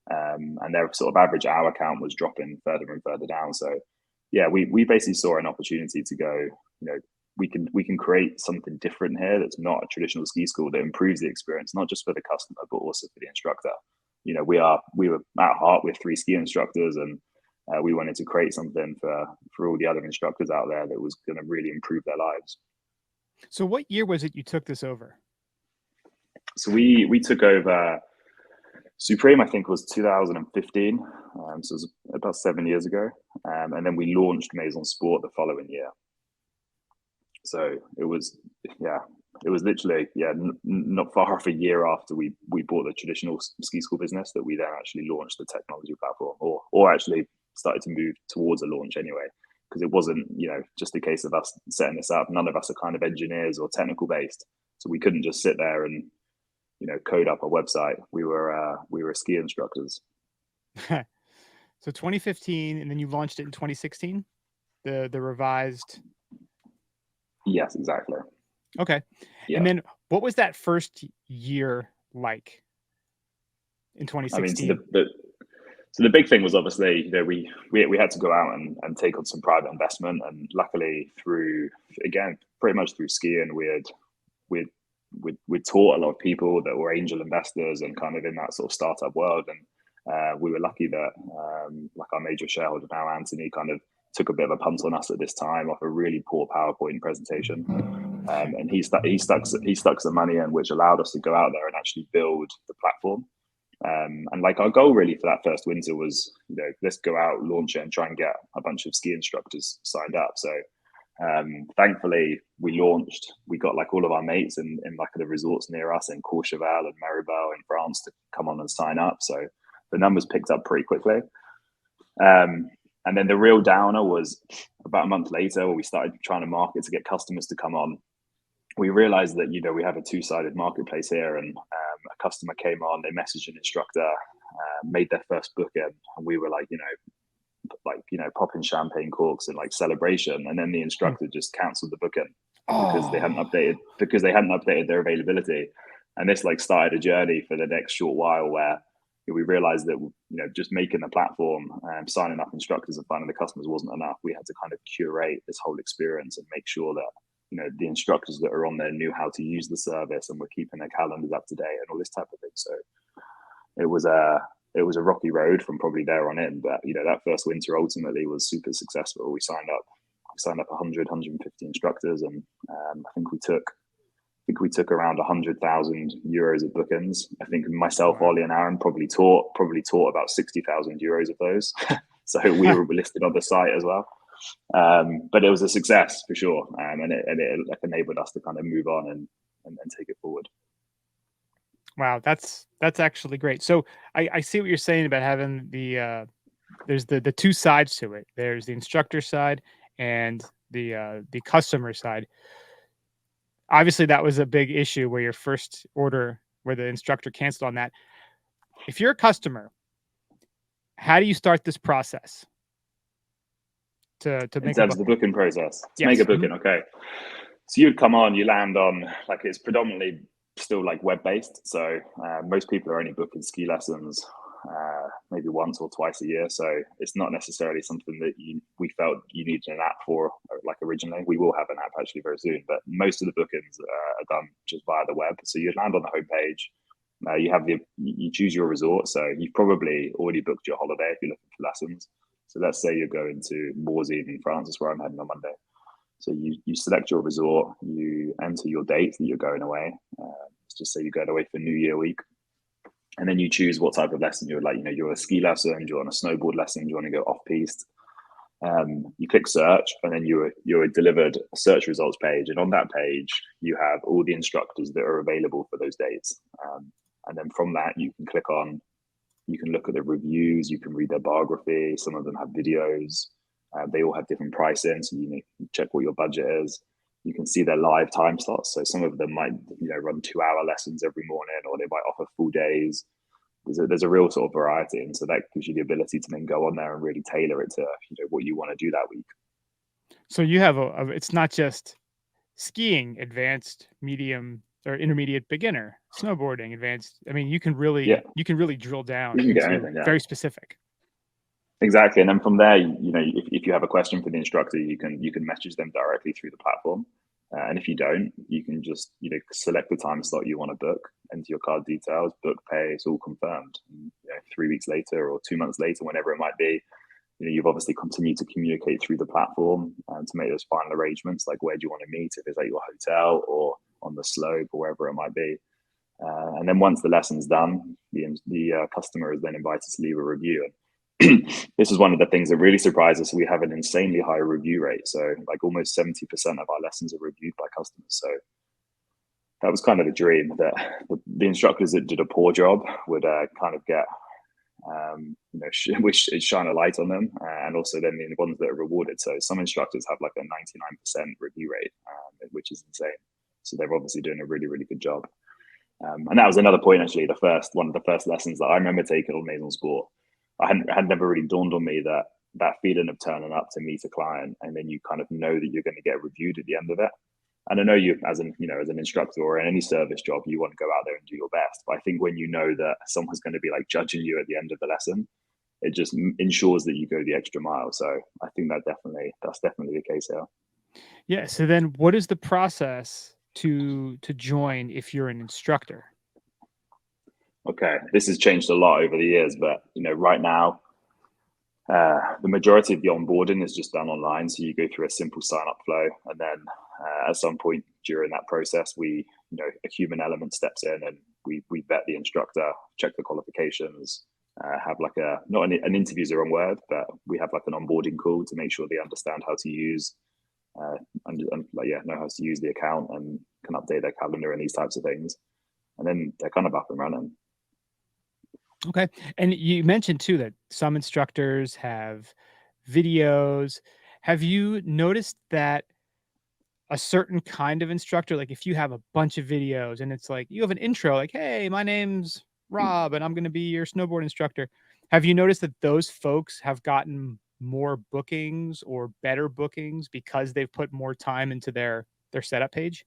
And their sort of average hour count was dropping further and further down. So yeah, we basically saw an opportunity to go, we can create something different here that's not a traditional ski school, that improves the experience, not just for the customer, but also for the instructor. We were at heart, we're 3 ski instructors, and we wanted to create something for all the other instructors out there that was going to really improve their lives. So what year was it you took this over? So we took over Supreme, I think, was 2015. So it was about 7 years ago. And then we launched Maison Sport the following year. So it was literally, not far off a year after we bought the traditional ski school business that we then actually launched the technology platform, or actually started to move towards a launch anyway, because it wasn't, just a case of us setting this up. None of us are kind of engineers or technical based. So we couldn't just sit there and, code up a website. We were ski instructors. So 2015, and then you launched it in 2016, the revised. Yes, exactly. Okay. Yeah. And then what was that first year like in 2016? I mean, so the big thing was obviously, we had to go out and take on some private investment, and luckily pretty much through skiing, we taught a lot of people that were angel investors and kind of in that sort of startup world, and we were lucky that like our major shareholder now, Anthony, kind of took a bit of a punt on us at this time off a really poor PowerPoint presentation, and he stuck some money in, which allowed us to go out there and actually build the platform. And like our goal really for that first winter was, let's go out, launch it, and try and get a bunch of ski instructors signed up. So thankfully we launched, we got like all of our mates in like the resorts near us in Courchevel and Maribel in France to come on and sign up. So the numbers picked up pretty quickly. And then the real downer was about a month later, where we started trying to market to get customers to come on. We realized that, we have a 2-sided marketplace here, and a customer came on, they messaged an instructor, made their first booking, and we were like, popping champagne corks and like celebration. And then the instructor just canceled the booking because they hadn't updated their availability. And this like started a journey for the next short while where we realized that, just making the platform, signing up instructors and finding the customers wasn't enough. We had to kind of curate this whole experience and make sure that, the instructors that are on there knew how to use the service and were keeping their calendars up to date and all this type of thing. So it was a rocky road from probably there on in, but that first winter ultimately was super successful. We signed up 100, 150 instructors, and I think we took around 100,000 euros of bookings. I think myself, Ollie, and Aaron probably taught about 60,000 euros of those. So we were listed on the site as well. But it was a success for sure, and it enabled us to kind of move on and take it forward. Wow, that's actually great. So I see what you're saying about having there's the 2 sides to it. There's the instructor side and the customer side. Obviously, that was a big issue where your first order, where the instructor canceled on that. If you're a customer, how do you start this process to In make terms of the booking process, to Yes. make a booking, okay. So you'd come on, you land on, like, it's predominantly still like web-based. So most people are only booking ski lessons maybe once or twice a year. So it's not necessarily something that we felt you needed an app for, like originally. We will have an app actually very soon, but most of the bookings are done just via the web. So you land on the homepage. You choose your resort. So you've probably already booked your holiday if you're looking for lessons. So let's say you're going to Morzine in France, is where I'm heading on Monday. So you select your resort, you enter your dates that you're going away. Let's just say you're going away for New Year week. And then you choose what type of lesson you're like. You're a ski lesson, you're on a snowboard lesson, you want to go off-piste. You click search, and then you're delivered a search results page. And on that page, you have all the instructors that are available for those dates. And then from that, you can click on, you can look at the reviews, you can read their biography. Some of them have videos. They all have different pricing, so you check what your budget is. You can see their live time slots. So some of them might run 2-hour lessons every morning, or they might offer full days. There's a real sort of variety, and so that gives you the ability to then go on there and really tailor it to what you want to do that week. So you have it's not just skiing, advanced, medium, or intermediate, beginner, snowboarding, advanced. I mean, you can really drill down. You can get anything, yeah. Very specific. Exactly, and then from there, if you have a question for the instructor, you can message them directly through the platform, and if you don't, you can just select the time slot you want to book, enter your card details, book, pay. It's all confirmed. And, 3 weeks later or 2 months later, whenever it might be, you've obviously continued to communicate through the platform to make those final arrangements, like where do you want to meet, if it's at your hotel or on the slope or wherever it might be. And then once the lesson's done, the customer is then invited to leave a review. This is one of the things that really surprised us. We have an insanely high review rate. So like almost 70% of our lessons are reviewed by customers. So that was kind of a dream, that the instructors that did a poor job would kind of get, shine a light on them. And also then the ones that are rewarded. So some instructors have like a 99% review rate, which is insane. So they're obviously doing a really, really good job. And that was another point, actually, one of the first lessons that I remember taking on Maison Sport. Had never really dawned on me that feeling of turning up to meet a client, and then you kind of know that you're going to get reviewed at the end of it. And I know you, as an instructor or in any service job, you want to go out there and do your best. But I think when you know that someone's going to be like judging you at the end of the lesson, it just ensures that you go the extra mile. So I think that's definitely the case here. Yeah. So then, what is the process to join if you're an instructor? Okay, this has changed a lot over the years, but right now, the majority of the onboarding is just done online. So you go through a simple sign-up flow, and then at some point during that process, a human element steps in, and we vet the instructor, check the qualifications, have like an interview is the wrong word, but we have like an onboarding call to make sure they understand how to use, know how to use the account and can update their calendar and these types of things, and then they're kind of up and running. Okay. And you mentioned too that some instructors have videos. Have you noticed that a certain kind of instructor, like if you have a bunch of videos and it's like you have an intro, like, hey, my name's Rob and I'm going to be your snowboard instructor. Have you noticed that those folks have gotten more bookings or better bookings because they've put more time into their setup page?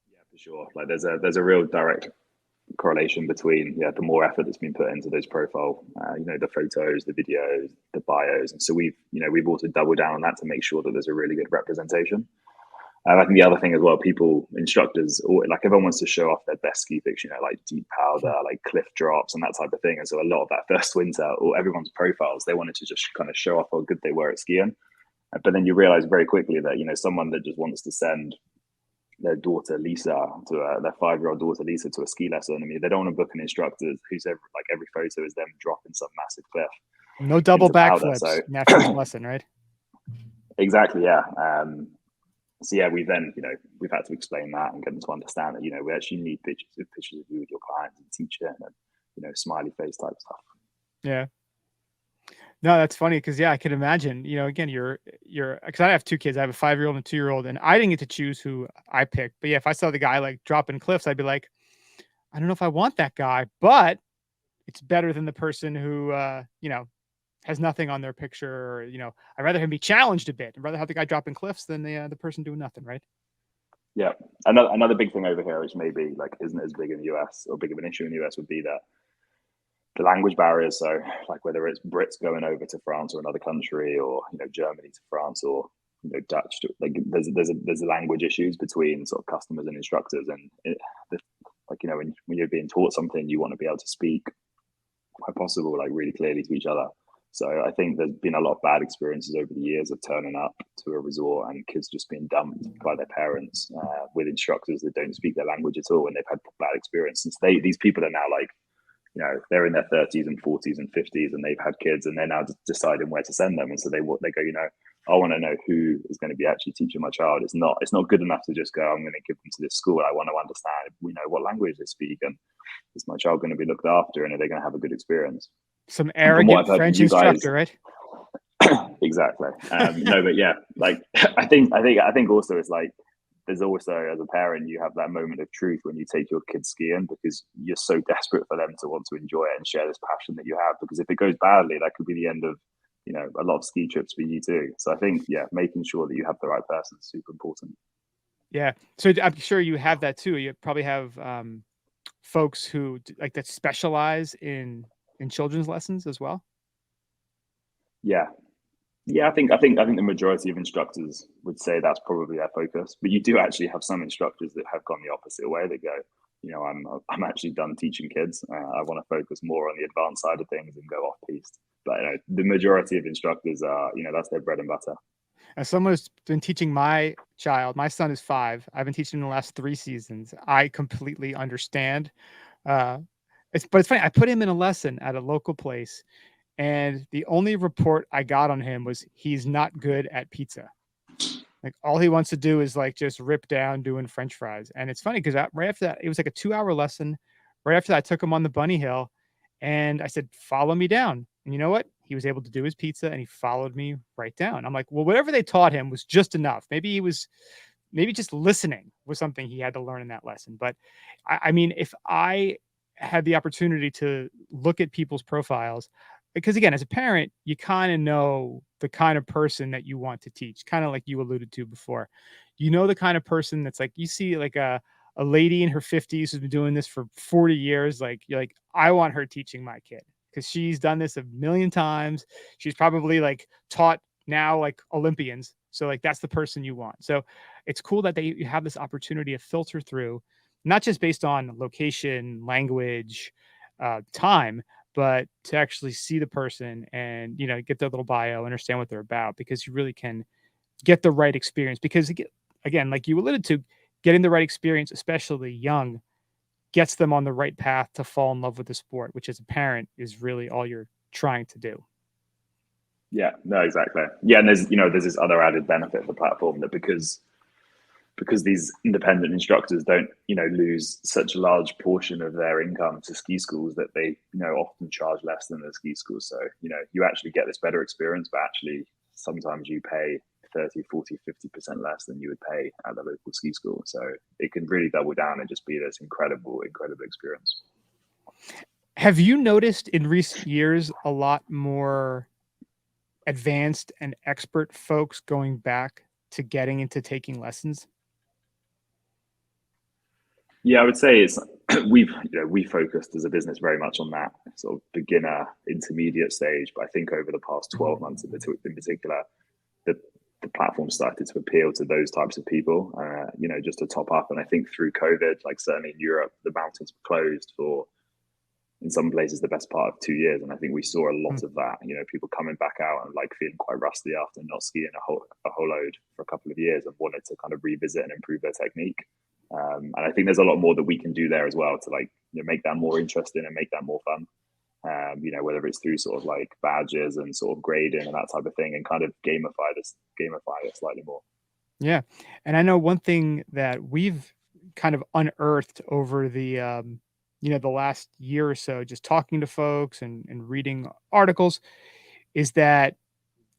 Yeah, for sure. Like there's a real direct correlation between the more effort that's been put into those profile, the photos, the videos, the bios, and so we've also doubled down on that to make sure that there's a really good representation. I think the other thing as well, instructors, like everyone wants to show off their best ski pics, like deep powder, like cliff drops and that type of thing. And so a lot of that first winter, or everyone's profiles, they wanted to just kind of show off how good they were at skiing. But then you realize very quickly that someone that just wants to send their daughter Lisa their 5-year-old daughter Lisa to a ski lesson. I mean, they don't want to book an instructor who's every photo is them dropping some massive cliff. No double backflips. So. That first lesson, right? Exactly. Yeah. So yeah, we've had to explain that and get them to understand that we actually need pictures of you with your clients and teach it, and smiley face type stuff. Yeah. No, that's funny because I can imagine. Again, you're because I have 2 kids. I have a 5-year-old and a 2-year-old, and I didn't get to choose who I picked. But yeah, if I saw the guy like dropping cliffs, I'd be like, I don't know if I want that guy, but it's better than the person who has nothing on their picture, or, you know, I'd rather him be challenged a bit. I'd rather have the guy dropping cliffs than the person doing nothing, right? Yeah. Another big thing over here, which maybe like isn't as big in the US or big of an issue in the US, would be that the language barriers. So like whether it's Brits going over to France or another country, or you know Germany to France, or you know Dutch to, like there's a language issues between sort of customers and instructors, and like you know when you're being taught something, you want to be able to speak where possible like really clearly to each other. So I think there's been a lot of bad experiences over the years of turning up to a resort and kids just being dumped by their parents with instructors that don't speak their language at all, and they've had bad experiences. These people are now like, you know, they're in their 30s and 40s and 50s, and they've had kids, and they're now deciding where to send them. And so they go, you know, I want to know who is going to be actually teaching my child. It's not good enough to just go, I'm going to give them to this school. I want to understand, you know, what language they speak, and is my child going to be looked after, and are they going to have a good experience? Some arrogant French instructor, right? Exactly. No, but yeah, like I think also it's like there's also, as a parent, you have that moment of truth when you take your kids skiing, because you're so desperate for them to want to enjoy it and share this passion that you have. Because if it goes badly, that could be the end of, you know, a lot of ski trips for you too. So I think, yeah, making sure that you have the right person is super important. Yeah. So I'm sure you have that too. You probably have folks who like that specialize in children's lessons as well. Yeah. I think the majority of instructors would say that's probably their focus, but you do actually have some instructors that have gone the opposite way. They go, you know, I'm actually done teaching kids. I want to focus more on the advanced side of things and go off piste. But you know, the majority of instructors are, you know, that's their bread and butter. As someone who's been teaching my child, my son is 5. I've been teaching him the last 3 seasons. I completely understand. But it's funny. I put him in a lesson at a local place, and the only report I got on him was he's not good at pizza. Like all he wants to do is like just rip down doing French fries. And it's funny because right after that, it was like a 2-hour lesson. Right after that, I took him on the bunny hill, and I said, "Follow me down." And you know what? He was able to do his pizza, and he followed me right down. I'm like, well, whatever they taught him was just enough. Maybe just listening was something he had to learn in that lesson. But I mean, if I had the opportunity to look at people's profiles, because again, as a parent, you kind of know the kind of person that you want to teach, kind of like you alluded to before. You know, the kind of person that's like, you see like a lady in her 50s who's been doing this for 40 years. Like, you're like, I want her teaching my kid because she's done this a million times. She's probably like taught now like Olympians. So like, that's the person you want. So it's cool that you have this opportunity to filter through, not just based on location, language, time, but to actually see the person and, you know, get their little bio, understand what they're about, because you really can get the right experience. Because again, like you alluded to, getting the right experience, especially young, gets them on the right path to fall in love with the sport, which as a parent is really all you're trying to do. Yeah, no, exactly. Yeah, and there's this other added benefit of the platform, that because these independent instructors don't, you know, lose such a large portion of their income to ski schools, that they, you know, often charge less than the ski schools. So, you know, you actually get this better experience, but actually sometimes you pay 30, 40, 50% less than you would pay at the local ski school. So it can really double down and just be this incredible experience. Have you noticed in recent years a lot more advanced and expert folks going back to getting into taking lessons? Yeah, I would say it's we focused as a business very much on that sort of beginner, intermediate stage. But I think over the past 12 months in particular, the platform started to appeal to those types of people, you know, just to top up. And I think through COVID, like certainly in Europe, the mountains were closed for, in some places, the best part of 2 years. And I think we saw a lot of that, you know, people coming back out and like feeling quite rusty after not skiing a whole load for a couple of years, and wanted to kind of revisit and improve their technique. And I think there's a lot more that we can do there as well to like, you know, make that more interesting and make that more fun. You know, whether it's through sort of like badges and sort of grading and that type of thing, and kind of gamify it slightly more. Yeah. And I know one thing that we've kind of unearthed over the, you know, the last year or so, just talking to folks and reading articles, is that,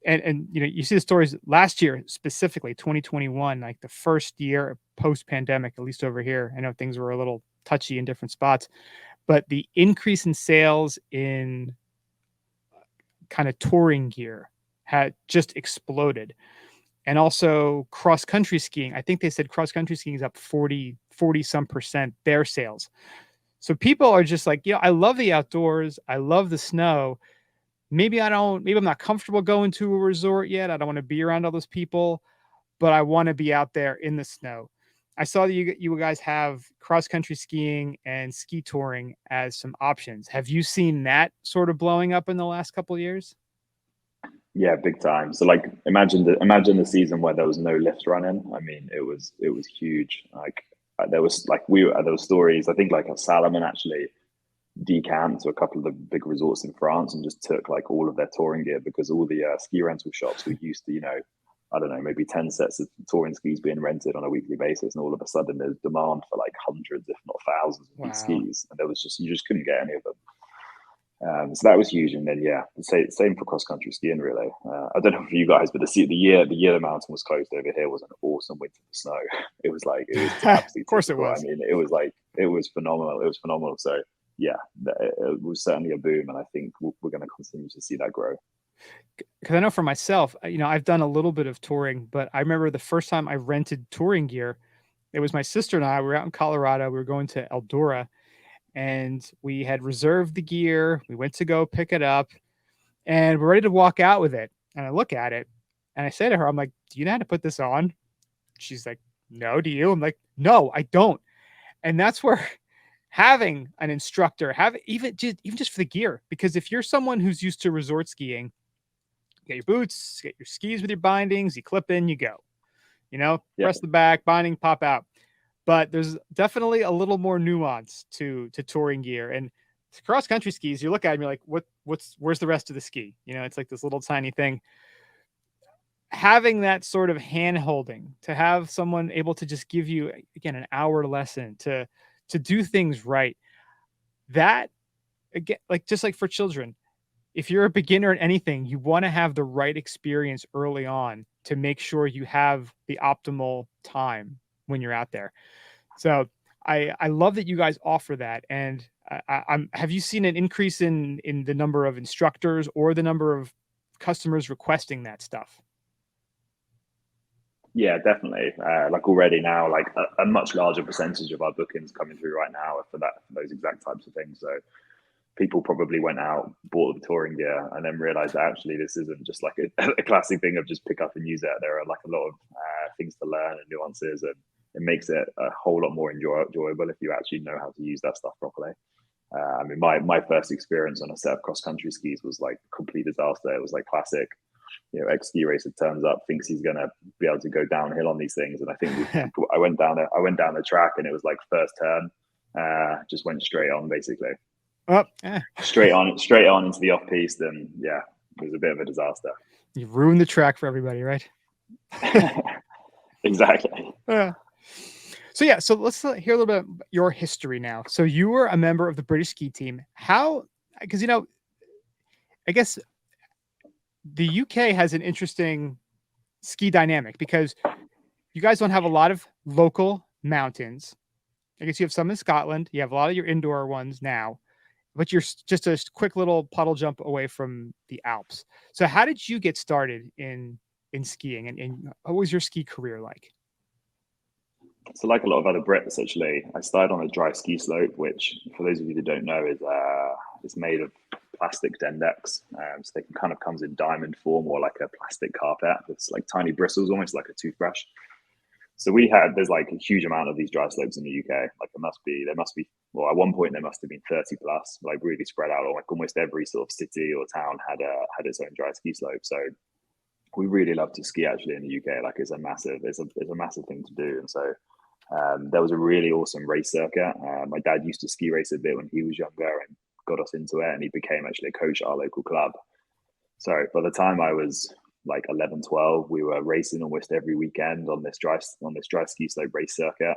and, you know, you see the stories last year, specifically 2021, like the first year post pandemic, at least over here. I know things were a little touchy in different spots, but the increase in sales in kind of touring gear had just exploded. And also cross country skiing. I think they said cross country skiing is up 40 some percent their sales. So people are just like, I love the outdoors. I love the snow. Maybe I'm not comfortable going to a resort yet. I don't want to be around all those people, but I want to be out there in the snow. I saw that you guys have cross country skiing and ski touring as some options. Have you seen that sort of blowing up in the last couple of years? Yeah, big time. So like imagine the season where there was no lift running. I mean, it was huge. Like there was stories. I think like a Salomon actually decamped to a couple of the big resorts in France and just took like all of their touring gear because all the ski rental shops were used to, I don't know, maybe 10 sets of touring skis being rented on a weekly basis, and all of a sudden there's demand for like hundreds, if not thousands, of these skis, and you just couldn't get any of them. So that was huge, and then same for cross country skiing. Really, I don't know for you guys, but the year the mountain was closed over here was an awesome winter for snow. It was absolutely of course typical. it was. I mean, it was phenomenal. It was phenomenal. So yeah, it was certainly a boom, and I think we're going to continue to see that grow. Because I know for myself, I've done a little bit of touring, but I remember the first time I rented touring gear, it was my sister and I. We were out in Colorado. We were going to Eldora. And we had reserved the gear. We went to go pick it up and we're ready to walk out with it. And I look at it and I say to her, I'm like, do you know how to put this on? She's like, no, do you? I'm like, no, I don't. And that's where having an instructor, even just for the gear, because if you're someone who's used to resort skiing, get your boots, get your skis with your bindings, you clip in, you go, press the back, binding, pop out. But there's definitely a little more nuance to touring gear. And cross country skis, you look at them, you're like, where's the rest of the ski? It's like this little tiny thing. Having that sort of hand holding, to have someone able to just give you, again, an hour lesson to do things right. That, again, just like for children, if you're a beginner at anything, you want to have the right experience early on to make sure you have the optimal time when you're out there. So I love that you guys offer that. And have you seen an increase in the number of instructors or the number of customers requesting that stuff? Yeah, definitely. Like already now, like a much larger percentage of our bookings coming through right now are for those exact types of things. So people probably went out, bought the touring gear, and then realized that actually this isn't just like a classic thing of just pick up and use it. There are like a lot of things to learn and nuances, and it makes it a whole lot more enjoyable if you actually know how to use that stuff properly. I mean, my first experience on a set of cross country skis was like a complete disaster. It was like classic, ex ski racer turns up, thinks he's gonna be able to go downhill on these things, and I think I went down the track, and it was like first turn, just went straight on basically. Straight on into the off piste, and yeah, it was a bit of a disaster. You ruined the track for everybody, right? Exactly. So let's hear a little bit about your history now. So you were a member of the British ski team. Because I guess the UK has an interesting ski dynamic because you guys don't have a lot of local mountains. I guess you have some in Scotland. You have a lot of your indoor ones now, but you're just a quick little puddle jump away from the Alps. So how did you get started in skiing, and what was your ski career like? So like a lot of other Brits, actually, I started on a dry ski slope, which for those of you that don't know is made of plastic Dendex. So they kind of comes in diamond form or like a plastic carpet. It's like tiny bristles, almost like a toothbrush. So there's like a huge amount of these dry slopes in the UK. Like there must be, well, at one point there must have been 30 plus, like really spread out. Like almost every sort of city or town had its own dry ski slope. So we really love to ski actually in the UK. Like it's a massive thing to do. And so there was a really awesome race circuit. My dad used to ski race a bit when he was younger and got us into it, and he became actually a coach at our local club. So by the time I was like 11, 12, we were racing almost every weekend on this dry ski slope race circuit.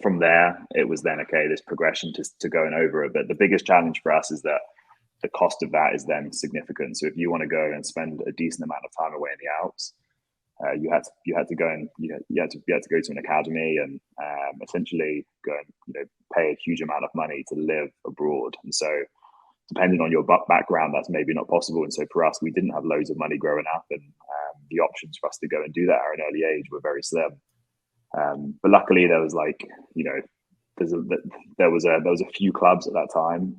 From there, it was then, okay, this progression to going over it. But the biggest challenge for us is that the cost of that is then significant. So if you want to go and spend a decent amount of time away in the Alps, you had to go to an academy and essentially go and pay a huge amount of money to live abroad. And so depending on your background, that's maybe not possible. And so for us, we didn't have loads of money growing up, and the options for us to go and do that at an early age were very slim. But luckily, there was like, you know, there was a few clubs at that time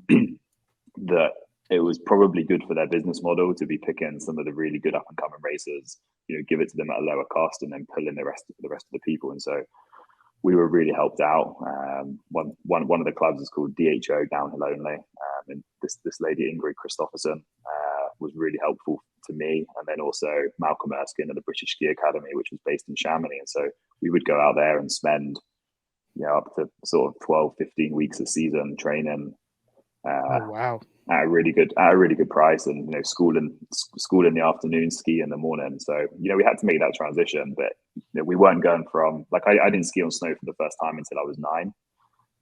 that it was probably good for their business model to be picking some of the really good up and coming racers, you know, give it to them at a lower cost, and then pull in the rest of the people. And so we were really helped out. One of the clubs is called DHO, Downhill Only, and this lady Ingrid Christopherson was really helpful to me, and then also Malcolm Erskine at the British Ski Academy, which was based in Chamonix. And so we would go out there and spend, you know, up to sort of 12, 15 weeks a season training. Oh, wow. At a really good price, and, you know, school in the afternoon, ski in the morning. So, you know, we had to make that transition, but, you know, we weren't going from, like, I didn't ski on snow for the first time until I was 9.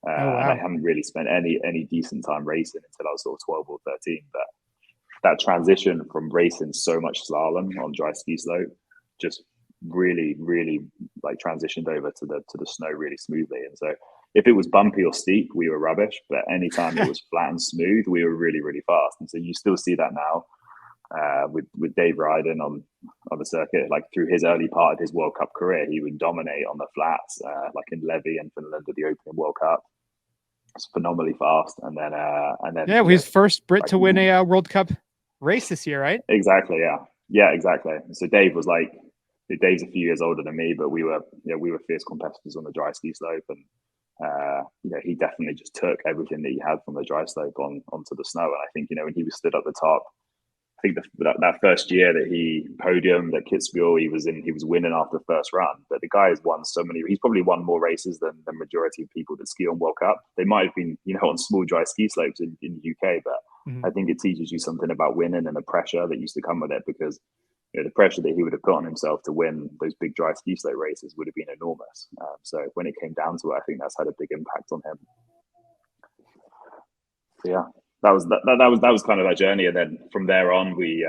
Wow. And I haven't really spent any decent time racing until I was sort of 12 or 13. But that transition from racing so much slalom on dry ski slope just really like transitioned over to the snow really smoothly. And so if it was bumpy or steep, we were rubbish, but anytime it was flat and smooth, we were really fast. And so you still see that now with Dave Ryden on the circuit. Like, through his early part of his World Cup career, he would dominate on the flats, like in Levy and Finland at the Opening World Cup. It's phenomenally fast. And then yeah, he's first Brit to win a World Cup race this year, right? Exactly. Yeah, exactly. So Dave's a few years older than me, but we were fierce competitors on the dry ski slope, and you know, he definitely just took everything that he had from the dry slope onto the snow. And I think, you know, when he was stood at the top, I think that first year that he podiumed at Kitzbühel, he was winning after the first run. But the guy has won so many. He's probably won more races than the majority of people that ski on World Cup. They might have been, you know, on small dry ski slopes in the UK, but I think it teaches you something about winning and the pressure that used to come with it, because, you know, the pressure that he would have put on himself to win those big dry ski slope races would have been enormous. So when it came down to it, I think that's had a big impact on him. So yeah, that was kind of our journey, and then from there on, we,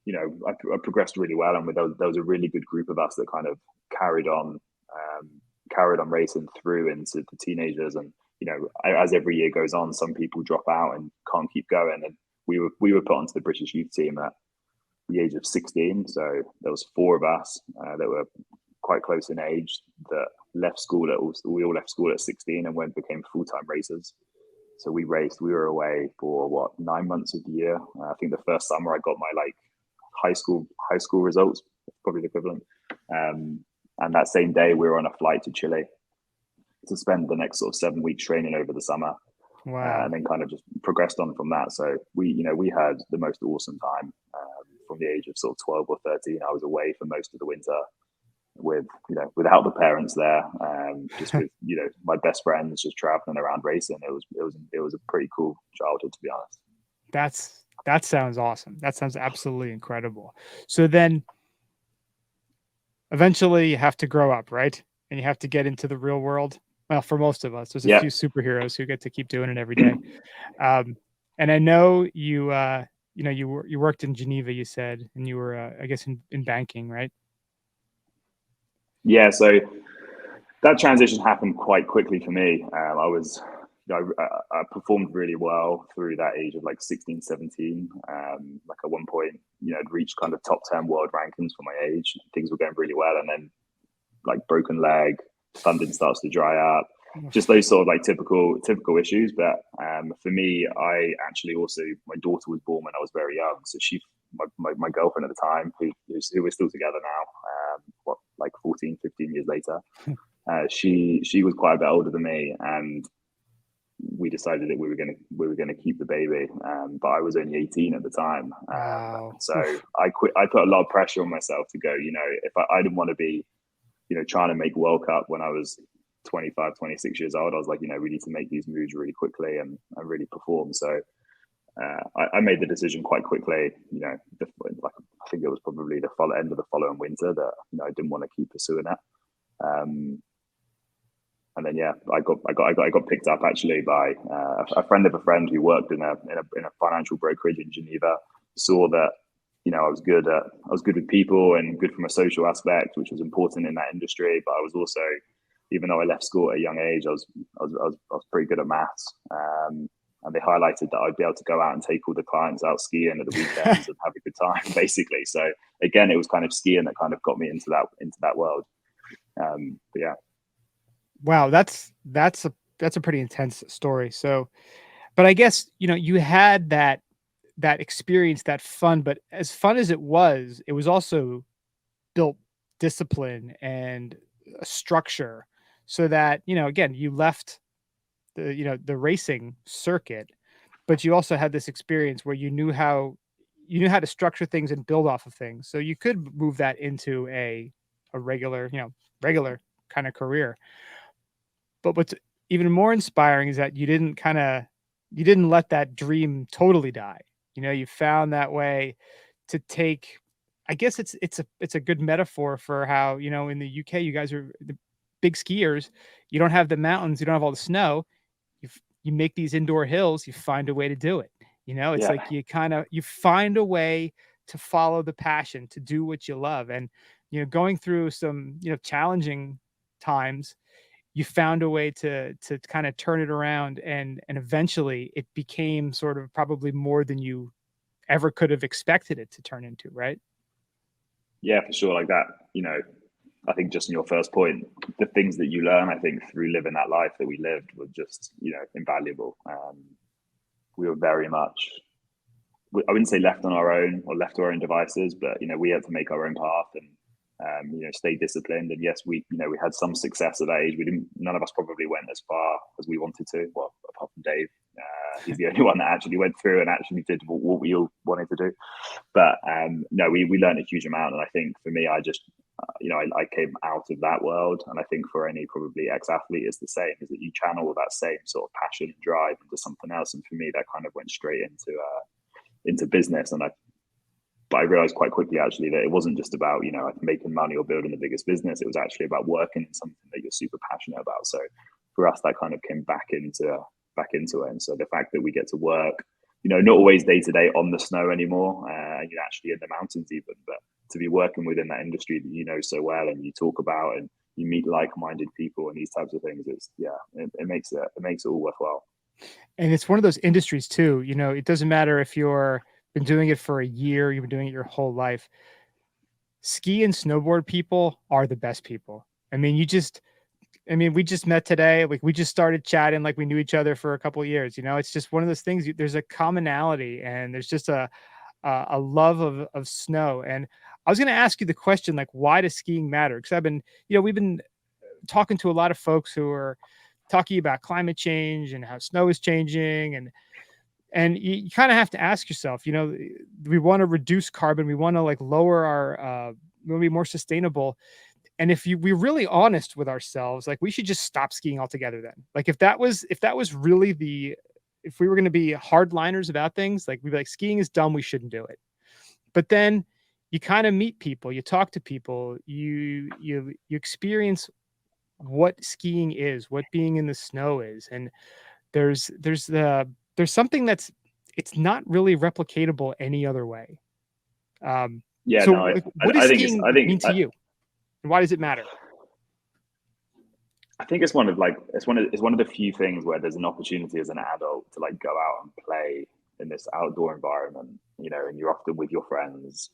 you know, I progressed really well, and there was a really good group of us that kind of carried on racing through into the teenagers. And, you know, as every year goes on, some people drop out and can't keep going, and we were put onto the British youth team at the age of 16. So there was 4 of us that were quite close in age that left school we all left school at 16 and became full-time racers. So we were away for 9 months of the year. I think the first summer I got my like high school results, probably the equivalent. And that same day we were on a flight to Chile to spend the next sort of 7 weeks training over the summer. Wow. And then kind of just progressed on from that. So we had the most awesome time. From the age of sort of 12 or 13, I was away for most of the winter without the parents there, just with, you know, my best friends, just traveling around racing. It was a pretty cool childhood, to be honest. That sounds awesome. That sounds absolutely incredible. So then eventually you have to grow up, right? And you have to get into the real world. Well, for most of us, there's a few superheroes who get to keep doing it every day. And I know you worked in Geneva, you said, and you were, I guess, in banking, right? Yeah. So that transition happened quite quickly for me. I performed really well through that age of like 16, 17. Like at one point, you know, I'd reached kind of top 10 world rankings for my age. Things were going really well. And then like broken leg, funding starts to dry up, just those sort of like typical issues. But for me, I actually also, my daughter was born when I was very young. So my girlfriend at the time, who we're still together now, like 14, 15 years later, she was quite a bit older than me, and we decided that we were gonna keep the baby. But I was only 18 at the time. Wow. So I quit. I put a lot of pressure on myself to go, you know, if I didn't want to be, you know, trying to make World Cup when I was 25, 26 years old. I was like, you know, we need to make these moves really quickly and really perform. So I made the decision quite quickly, you know, I think it was probably the end of the following winter that, you know, I didn't want to keep pursuing it. And then, yeah, I got picked up actually by a friend of a friend who worked in a financial brokerage in Geneva. Saw that, you know, I was good with people and good from a social aspect, which was important in that industry. But I was also, even though I left school at a young age, I was pretty good at maths. and they highlighted that I'd be able to go out and take all the clients out skiing at the weekends and have a good time, basically. So again, it was kind of skiing that kind of got me into that world. But yeah. Wow, that's a pretty intense story. So, but I guess, you know, you had that experience, that fun, but as fun as it was also built discipline and a structure, so that, you know, again, you left the racing circuit, but you also had this experience where you knew how to structure things and build off of things, so you could move that into a regular kind of career. But what's even more inspiring is that you didn't let that dream totally die. You know, you found that way to take, I guess it's a good metaphor for how, you know, in the UK, you guys are the big skiers. You don't have the mountains, you don't have all the snow. You make these indoor hills, you find a way to do it. You know, it's Yeah. like you find a way to follow the passion, to do what you love. And, you know, going through some, you know, challenging times, you found a way to kind of turn it around, and eventually it became sort of probably more than you ever could have expected it to turn into, right? Yeah, for sure. Like that, you know, I think just in your first point, the things that you learn, I think through living that life that we lived were just, you know, invaluable. We were very much, I wouldn't say left on our own or left to our own devices, but, you know, we had to make our own path and, you know, stay disciplined. And yes, we had some success at that age. None of us probably went as far as we wanted to. Well, apart from Dave, he's the only one that actually went through and actually did what we all wanted to do. But no, we learned a huge amount. And I think for me, I just, you know, I came out of that world. And I think for any probably ex-athlete, it's the same, is that you channel that same sort of passion and drive into something else. And for me, that kind of went straight into business. But I realized quite quickly, actually, that it wasn't just about, you know, making money or building the biggest business. It was actually about working in something that you're super passionate about. So for us, that kind of came back into it. And so the fact that we get to work, you know, not always day to day on the snow anymore, you're actually in the mountains even, but to be working within that industry that you know so well and you talk about and you meet like-minded people and these types of things, it makes it all worthwhile. And it's one of those industries too, you know, it doesn't matter if you're been doing it for a year, you've been doing it your whole life. Ski and snowboard people are the best people. I mean, we just met today. Like, we just started chatting like we knew each other for a couple of years. You know, it's just one of those things. There's a commonality, and there's just a love of snow. And I was going to ask you the question, like, why does skiing matter? Because we've been talking to a lot of folks who are talking about climate change and how snow is changing, and you kind of have to ask yourself, you know, we want to reduce carbon, we want to like lower our, we want to be more sustainable. And if we're really honest with ourselves, like, we should just stop skiing altogether then. Like, if that was really if we were going to be hardliners about things, like, we'd be like, skiing is dumb, we shouldn't do it. But then you kind of meet people, you talk to people, you experience what skiing is, what being in the snow is. And there's something it's not really replicatable any other way. Yeah, so no, what does skiing mean to you? And why does it matter? I think it's one of the few things where there's an opportunity as an adult to like go out and play in this outdoor environment, you know, and you're often with your friends.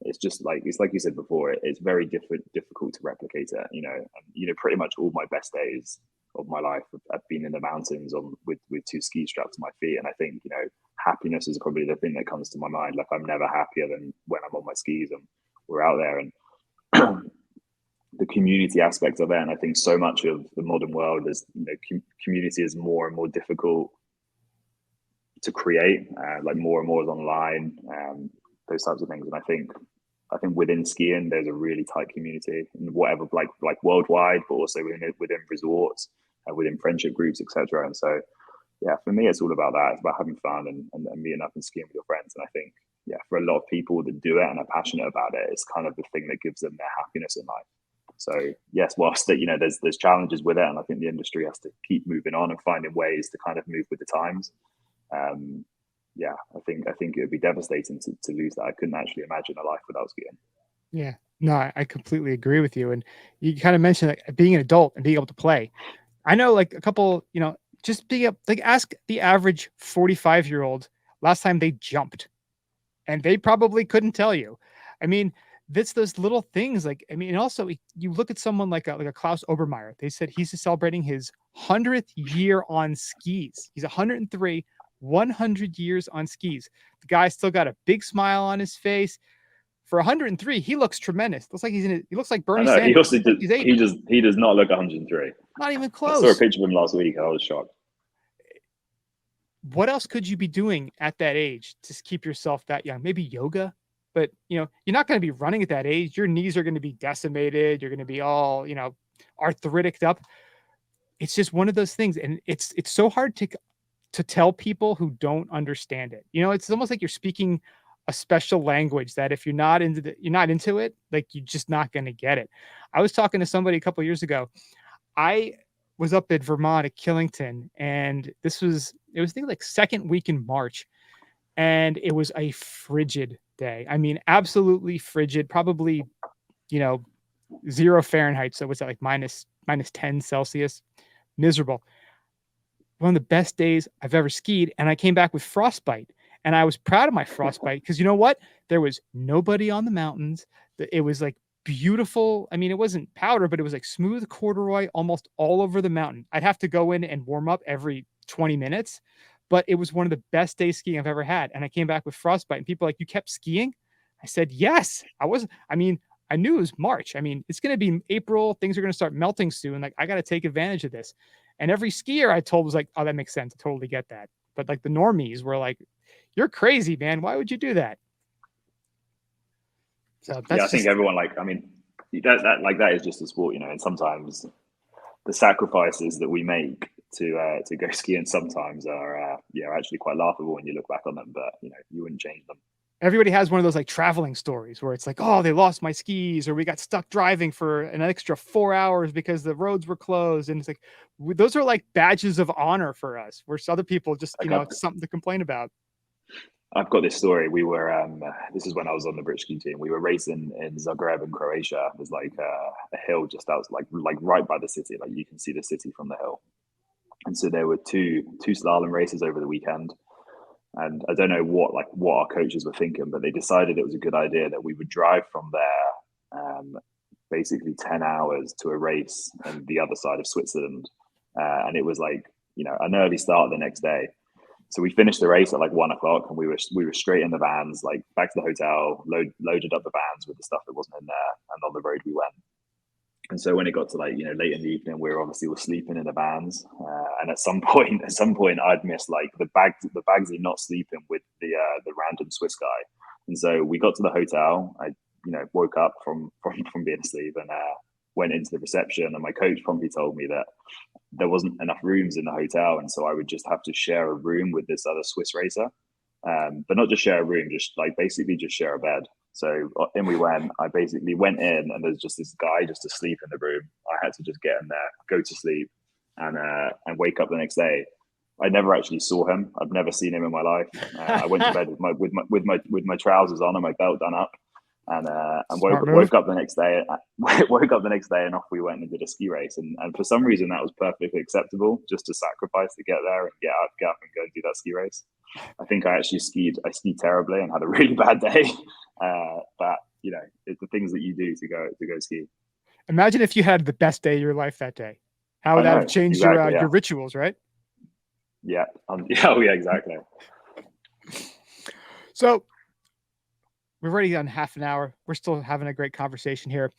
It's like you said before, it's very difficult to replicate it, you know. And, you know, pretty much all my best days of my life have been in the mountains with two ski straps to my feet. And I think, you know, happiness is probably the thing that comes to my mind. Like, I'm never happier than when I'm on my skis and we're out there. And the community aspect of it, and I think so much of the modern world is, you know, community is more and more difficult to create. Like, more and more is online, those types of things. And I think within skiing, there's a really tight community, and whatever, like worldwide, but also within resorts, within friendship groups, etc. And so, yeah, for me, it's all about that. It's about having fun and meeting up and skiing with your friends. And I think, yeah, for a lot of people that do it and are passionate about it, it's kind of the thing that gives them their happiness in life. So yes, whilst that, you know, there's challenges with it, and I think the industry has to keep moving on and finding ways to kind of move with the times. Yeah, I think it would be devastating to lose that. I couldn't actually imagine a life without skiing. Yeah, no, I completely agree with you. And you kind of mentioned, like, being an adult and being able to play. I know, like, a couple, you know, Just be like, ask the average 45-year-old last time they jumped, and they probably couldn't tell you. I mean, that's those little things. Like, I mean, and also you look at someone like a Klaus Obermeyer. They said he's celebrating his 100th year on skis. He's 103, 100 years on skis. The guy still got a big smile on his face. For 103, he looks tremendous. Looks like he looks like Bernie I know. Sanders. He also Like did, he does not look 103. Not even I close. saw a picture of him last week. I was shocked. What else could you be doing at that age to keep yourself that young? Maybe yoga, but you're not going to be running at that age. Your knees are going to be decimated. You're going to be all, arthritic up. It's just one of those things. And it's so hard to tell people who don't understand it. It's almost like you're speaking a special language that if you're not into it, like you're just not going to get it. I was talking to somebody a couple of years ago. I was up at Vermont at Killington, and it was I think like second week in March, and it was a frigid day. I mean, absolutely frigid, probably, 0 Fahrenheit. So what's that, like minus 10 Celsius? Miserable. One of the best days I've ever skied. And I came back with frostbite, and I was proud of my frostbite because you know what? There was nobody on the mountains. It was like beautiful. I mean, it wasn't powder, but it was like smooth corduroy almost all over the mountain. I'd have to go in and warm up every 20 minutes, but it was one of the best days skiing I've ever had. And I came back with frostbite, and people were like, you kept skiing? I said, yes. I knew it was March. I mean, it's going to be April. Things are going to start melting soon. Like, I got to take advantage of this. And every skier I told was like, oh, that makes sense. I totally get that. But like the normies were like, you're crazy, man. Why would you do that? So I think everyone that is just a sport, and sometimes the sacrifices that we make to go skiing sometimes are actually quite laughable when you look back on them, but you wouldn't change them. Everybody has one of those like traveling stories where it's like, oh, they lost my skis, or we got stuck driving for an extra 4 hours because the roads were closed. And it's like, those are like badges of honor for us, where other people just, it's something to complain about. I've got this story. We were, this is when I was on the British ski team. We were racing in Zagreb in Croatia. There's like a hill just out, like right by the city. Like you can see the city from the hill. And so there were two slalom races over the weekend. And I don't know what our coaches were thinking, but they decided it was a good idea that we would drive from there, basically 10 hours to a race on the other side of Switzerland. And it was like, an early start the next day. So we finished the race at like 1 o'clock, and we were straight in the vans, like back to the hotel, loaded up the vans with the stuff that wasn't in there, and on the road we went. And so when it got to late in the evening, we were sleeping in the vans. And at some point, I'd missed like the Bagsy not sleeping with the random Swiss guy. And so we got to the hotel. I woke up from being asleep and went into the reception, and my coach promptly told me that there wasn't enough rooms in the hotel, and so I would just have to share a room with this other Swiss racer. But not just share a room, just share a bed. So in we went. I basically went in, and there's just this guy just asleep in the room. I had to just get in there, go to sleep, and wake up the next day. I never actually saw him. I've never seen him in my life. I went to bed with my trousers on and my belt done up, and woke up the next day. Woke up the next day, and off we went and did a ski race. And for some reason, that was perfectly acceptable, just to sacrifice to get there and get up and go and do that ski race. I think I skied terribly and had a really bad day. But it's the things that you do to go ski. Imagine if you had the best day of your life that day. How would that have changed your rituals, right? Yeah. Oh yeah, exactly. So we've already done half an hour. We're still having a great conversation here.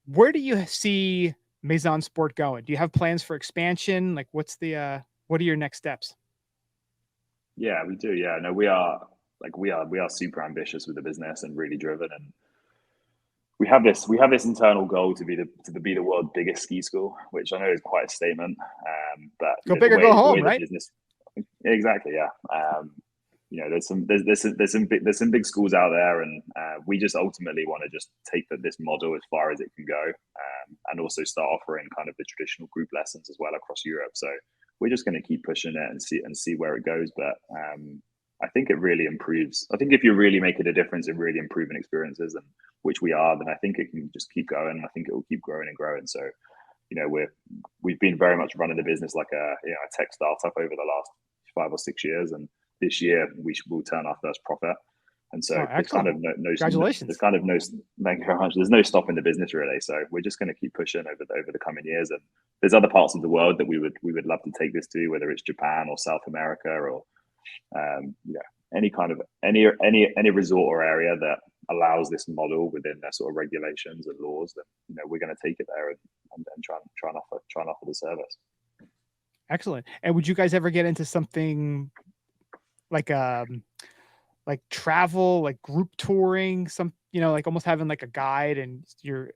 Where do you see Maison Sport going? Do you have plans for expansion? Like, what are your next steps? Yeah, we do. Yeah, no, we are super ambitious with the business and really driven, and we have this internal goal to be the world's biggest ski school, which I know is quite a statement. But go big or go home, right? Exactly. Yeah. There's some big schools out there, and we just ultimately want to just take this model as far as it can go, and also start offering kind of the traditional group lessons as well across Europe. So we're just going to keep pushing it and see where it goes. But I think it really improves. I think if you're really making a difference in really improving experiences, and which we are, then I think it can just keep going. I think it will keep growing and growing. So we've been very much running the business like a tech startup over the last 5 or 6 years, and this year will turn our first profit. And so there's kind of no congratulations. There's kind of no, thank you very much. There's no stopping the business really. So we're just going to keep pushing over the coming years. And there's other parts of the world that we would love to take this to, whether it's Japan or South America or any resort or area that allows this model within their sort of regulations and laws. Then we're going to take it there and try and offer the service. Excellent. And would you guys ever get into something like travel, like group touring, like almost having like a guide and you're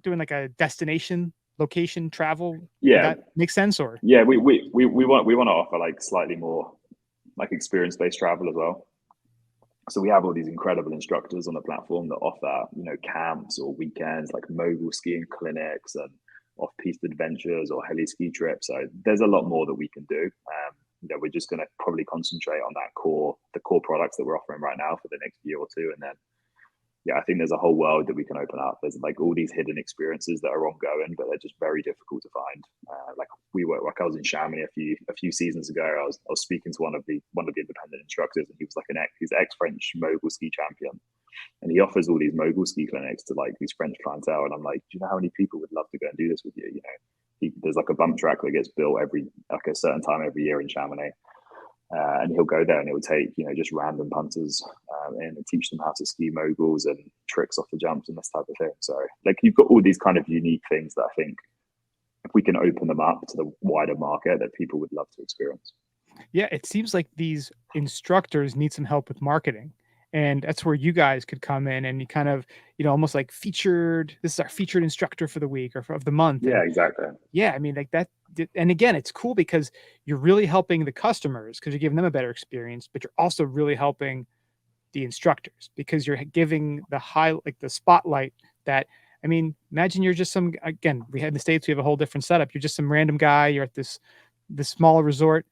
doing like a destination location travel? Yeah. Would that make sense? Or yeah, we want to offer like slightly more like experience-based travel as well. So we have all these incredible instructors on the platform that offer, camps or weekends, like mogul skiing clinics and off-piste adventures or heli ski trips. So there's a lot more that we can do. We're just going to probably concentrate on the core products that we're offering right now for the next year or two. And then, I think there's a whole world that we can open up. There's like all these hidden experiences that are ongoing, but they're just very difficult to find. I was in Chamonix a few seasons ago. I was speaking to one of the independent instructors, and he was like he's ex-French mogul ski champion. And he offers all these mogul ski clinics to like these French clientele. And I'm like, do you know how many people would love to go and do this with you? There's like a bump track that gets built a certain time every year in Chamonix. And he'll go there and he'll take, just random punters in and teach them how to ski moguls and tricks off the jumps and this type of thing. So like you've got all these kind of unique things that I think if we can open them up to the wider market, that people would love to experience. Yeah, it seems like these instructors need some help with marketing. And that's where you guys could come in and you kind of, almost like this is our featured instructor for the week or of the month. Yeah, exactly. Yeah, I mean, like that. And again, it's cool because you're really helping the customers because you're giving them a better experience, but you're also really helping the instructors because you're giving the spotlight that, I mean, imagine you're just again, we had in the States, we have a whole different setup. You're just some random guy. You're at this small resort.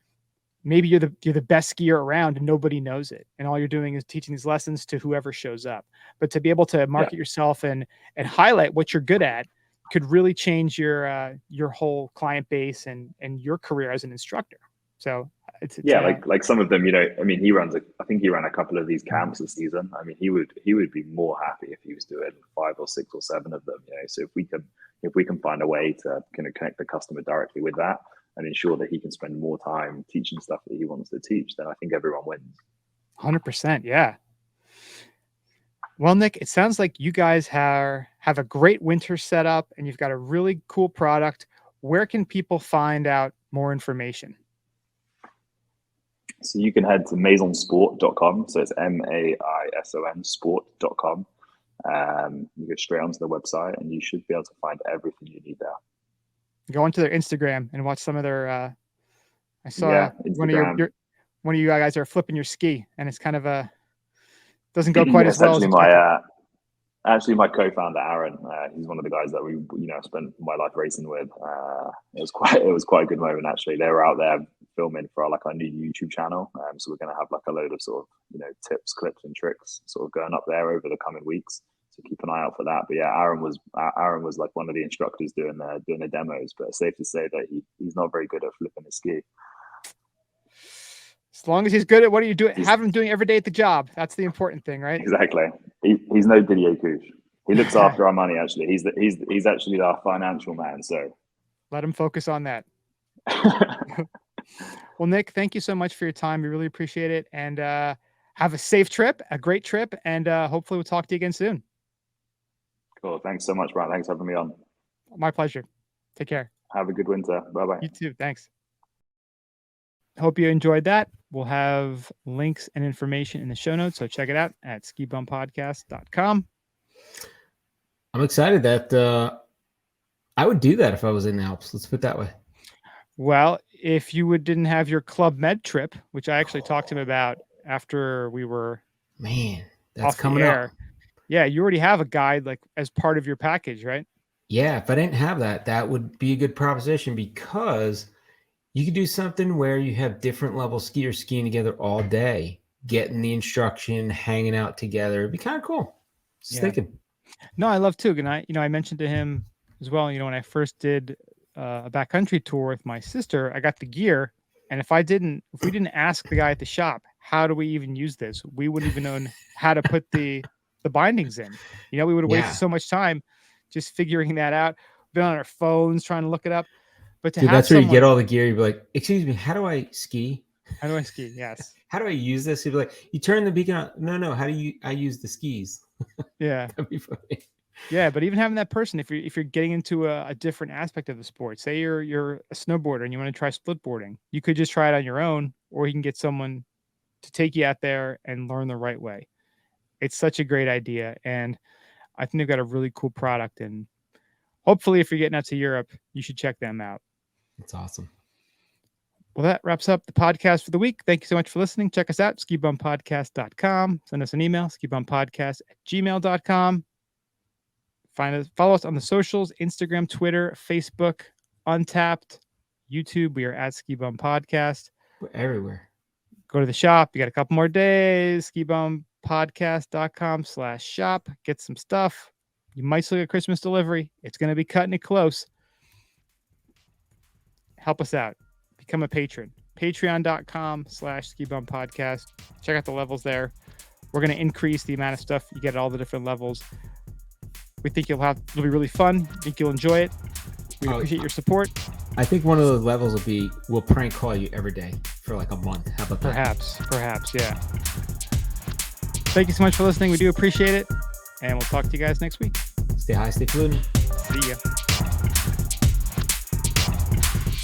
Maybe you're the best skier around and nobody knows it. And all you're doing is teaching these lessons to whoever shows up. But to be able to market yourself and highlight what you're good at could really change your whole client base and your career as an instructor. So it's like some of them, I mean, I think he ran a couple of these camps this season. I mean, he would be more happy if he was doing 5 or 6 or 7 of them. So if we can find a way to kind of connect the customer directly with that and ensure that he can spend more time teaching stuff that he wants to teach, then I think everyone wins. 100%. Yeah. Well, Nick, it sounds like you guys have a great winter setup and you've got a really cool product. Where can people find out more information? So you can head to maisonsport.com. So it's MAISON sport.com. You go straight onto the website and you should be able to find everything you need there. Go onto their Instagram and watch some of their, I saw one of you guys are flipping your ski and it's kind of doesn't go quite as well as actually my co-founder Aaron, he's one of the guys that we spent my life racing with. It was quite a good moment actually. They were out there filming for our new YouTube channel, so we're going to have like a load of sort of tips, clips and tricks sort of going up there over the coming weeks, so keep an eye out for that. But yeah, Aaron was like one of the instructors doing the demos, but it's safe to say that he's not very good at flipping his ski. As long as he's good at what are you doing, have him doing every day at the job. That's the important thing, right? Exactly. He's no Didier Couche. He looks after our money. Actually, he's actually our financial man. So let him focus on that. Well, Nick, thank you so much for your time. We really appreciate it, and have a safe trip, a great trip, and hopefully we'll talk to you again soon. Cool. Thanks so much, Brian. Thanks for having me on. My pleasure. Take care. Have a good winter. Bye-bye. You too. Thanks. Hope you enjoyed that. We'll have links and information in the show notes, so check it out at skibumpodcast.com. I'm excited that I would do that if I was in the Alps. Let's put it that way. Well, if you didn't have your Club Med trip, which I actually talked to him about after we were that's coming up. Yeah, you already have a guide like as part of your package, right? Yeah, if I didn't have that, that would be a good proposition because you could do something where you have different level skiers skiing together all day, getting the instruction, hanging out together. It'd be kind of cool. Just thinking. No, I love too. And I mentioned to him as well, when I first did a backcountry tour with my sister, I got the gear. And if we didn't ask the guy at the shop, how do we even use this? We wouldn't even know how to put the bindings in. You know, we would have wasted so much time just figuring that out. Been on our phones trying to look it up. But to have that's where you get all the gear. You'd be like, excuse me, how do I ski? How do I ski? Yes. How do I use this? You'd be like, you turn the beacon on. No. How do I use the skis? Yeah. That'd be funny. Yeah, but even having that person, if you're getting into a different aspect of the sport, say you're a snowboarder and you want to try split boarding, you could just try it on your own, or you can get someone to take you out there and learn the right way. It's such a great idea, and I think they've got a really cool product. And hopefully, if you're getting out to Europe, you should check them out. That's awesome. Well, that wraps up the podcast for the week. Thank you so much for listening. Check us out, skibumpodcast.com. Send us an email, skibumpodcast@gmail.com. Follow us on the socials, Instagram, Twitter, Facebook, Untapped, YouTube. We are at Ski Bum Podcast. We're everywhere. Go to the shop. You got a couple more days. skibumpodcast.com/shop. Get some stuff. You might still get Christmas delivery. It's going to be cutting it close. Help us out. Become a patron. Patreon.com/skibumpodcast. Check out the levels there. We're going to increase the amount of stuff you get at all the different levels. We think it'll be really fun. I think you'll enjoy it. We appreciate your support. I think one of the levels will be we'll prank call you every day for like a month. How about that? Perhaps, yeah. Thank you so much for listening. We do appreciate it. And we'll talk to you guys next week. Stay high, stay fluid. See ya.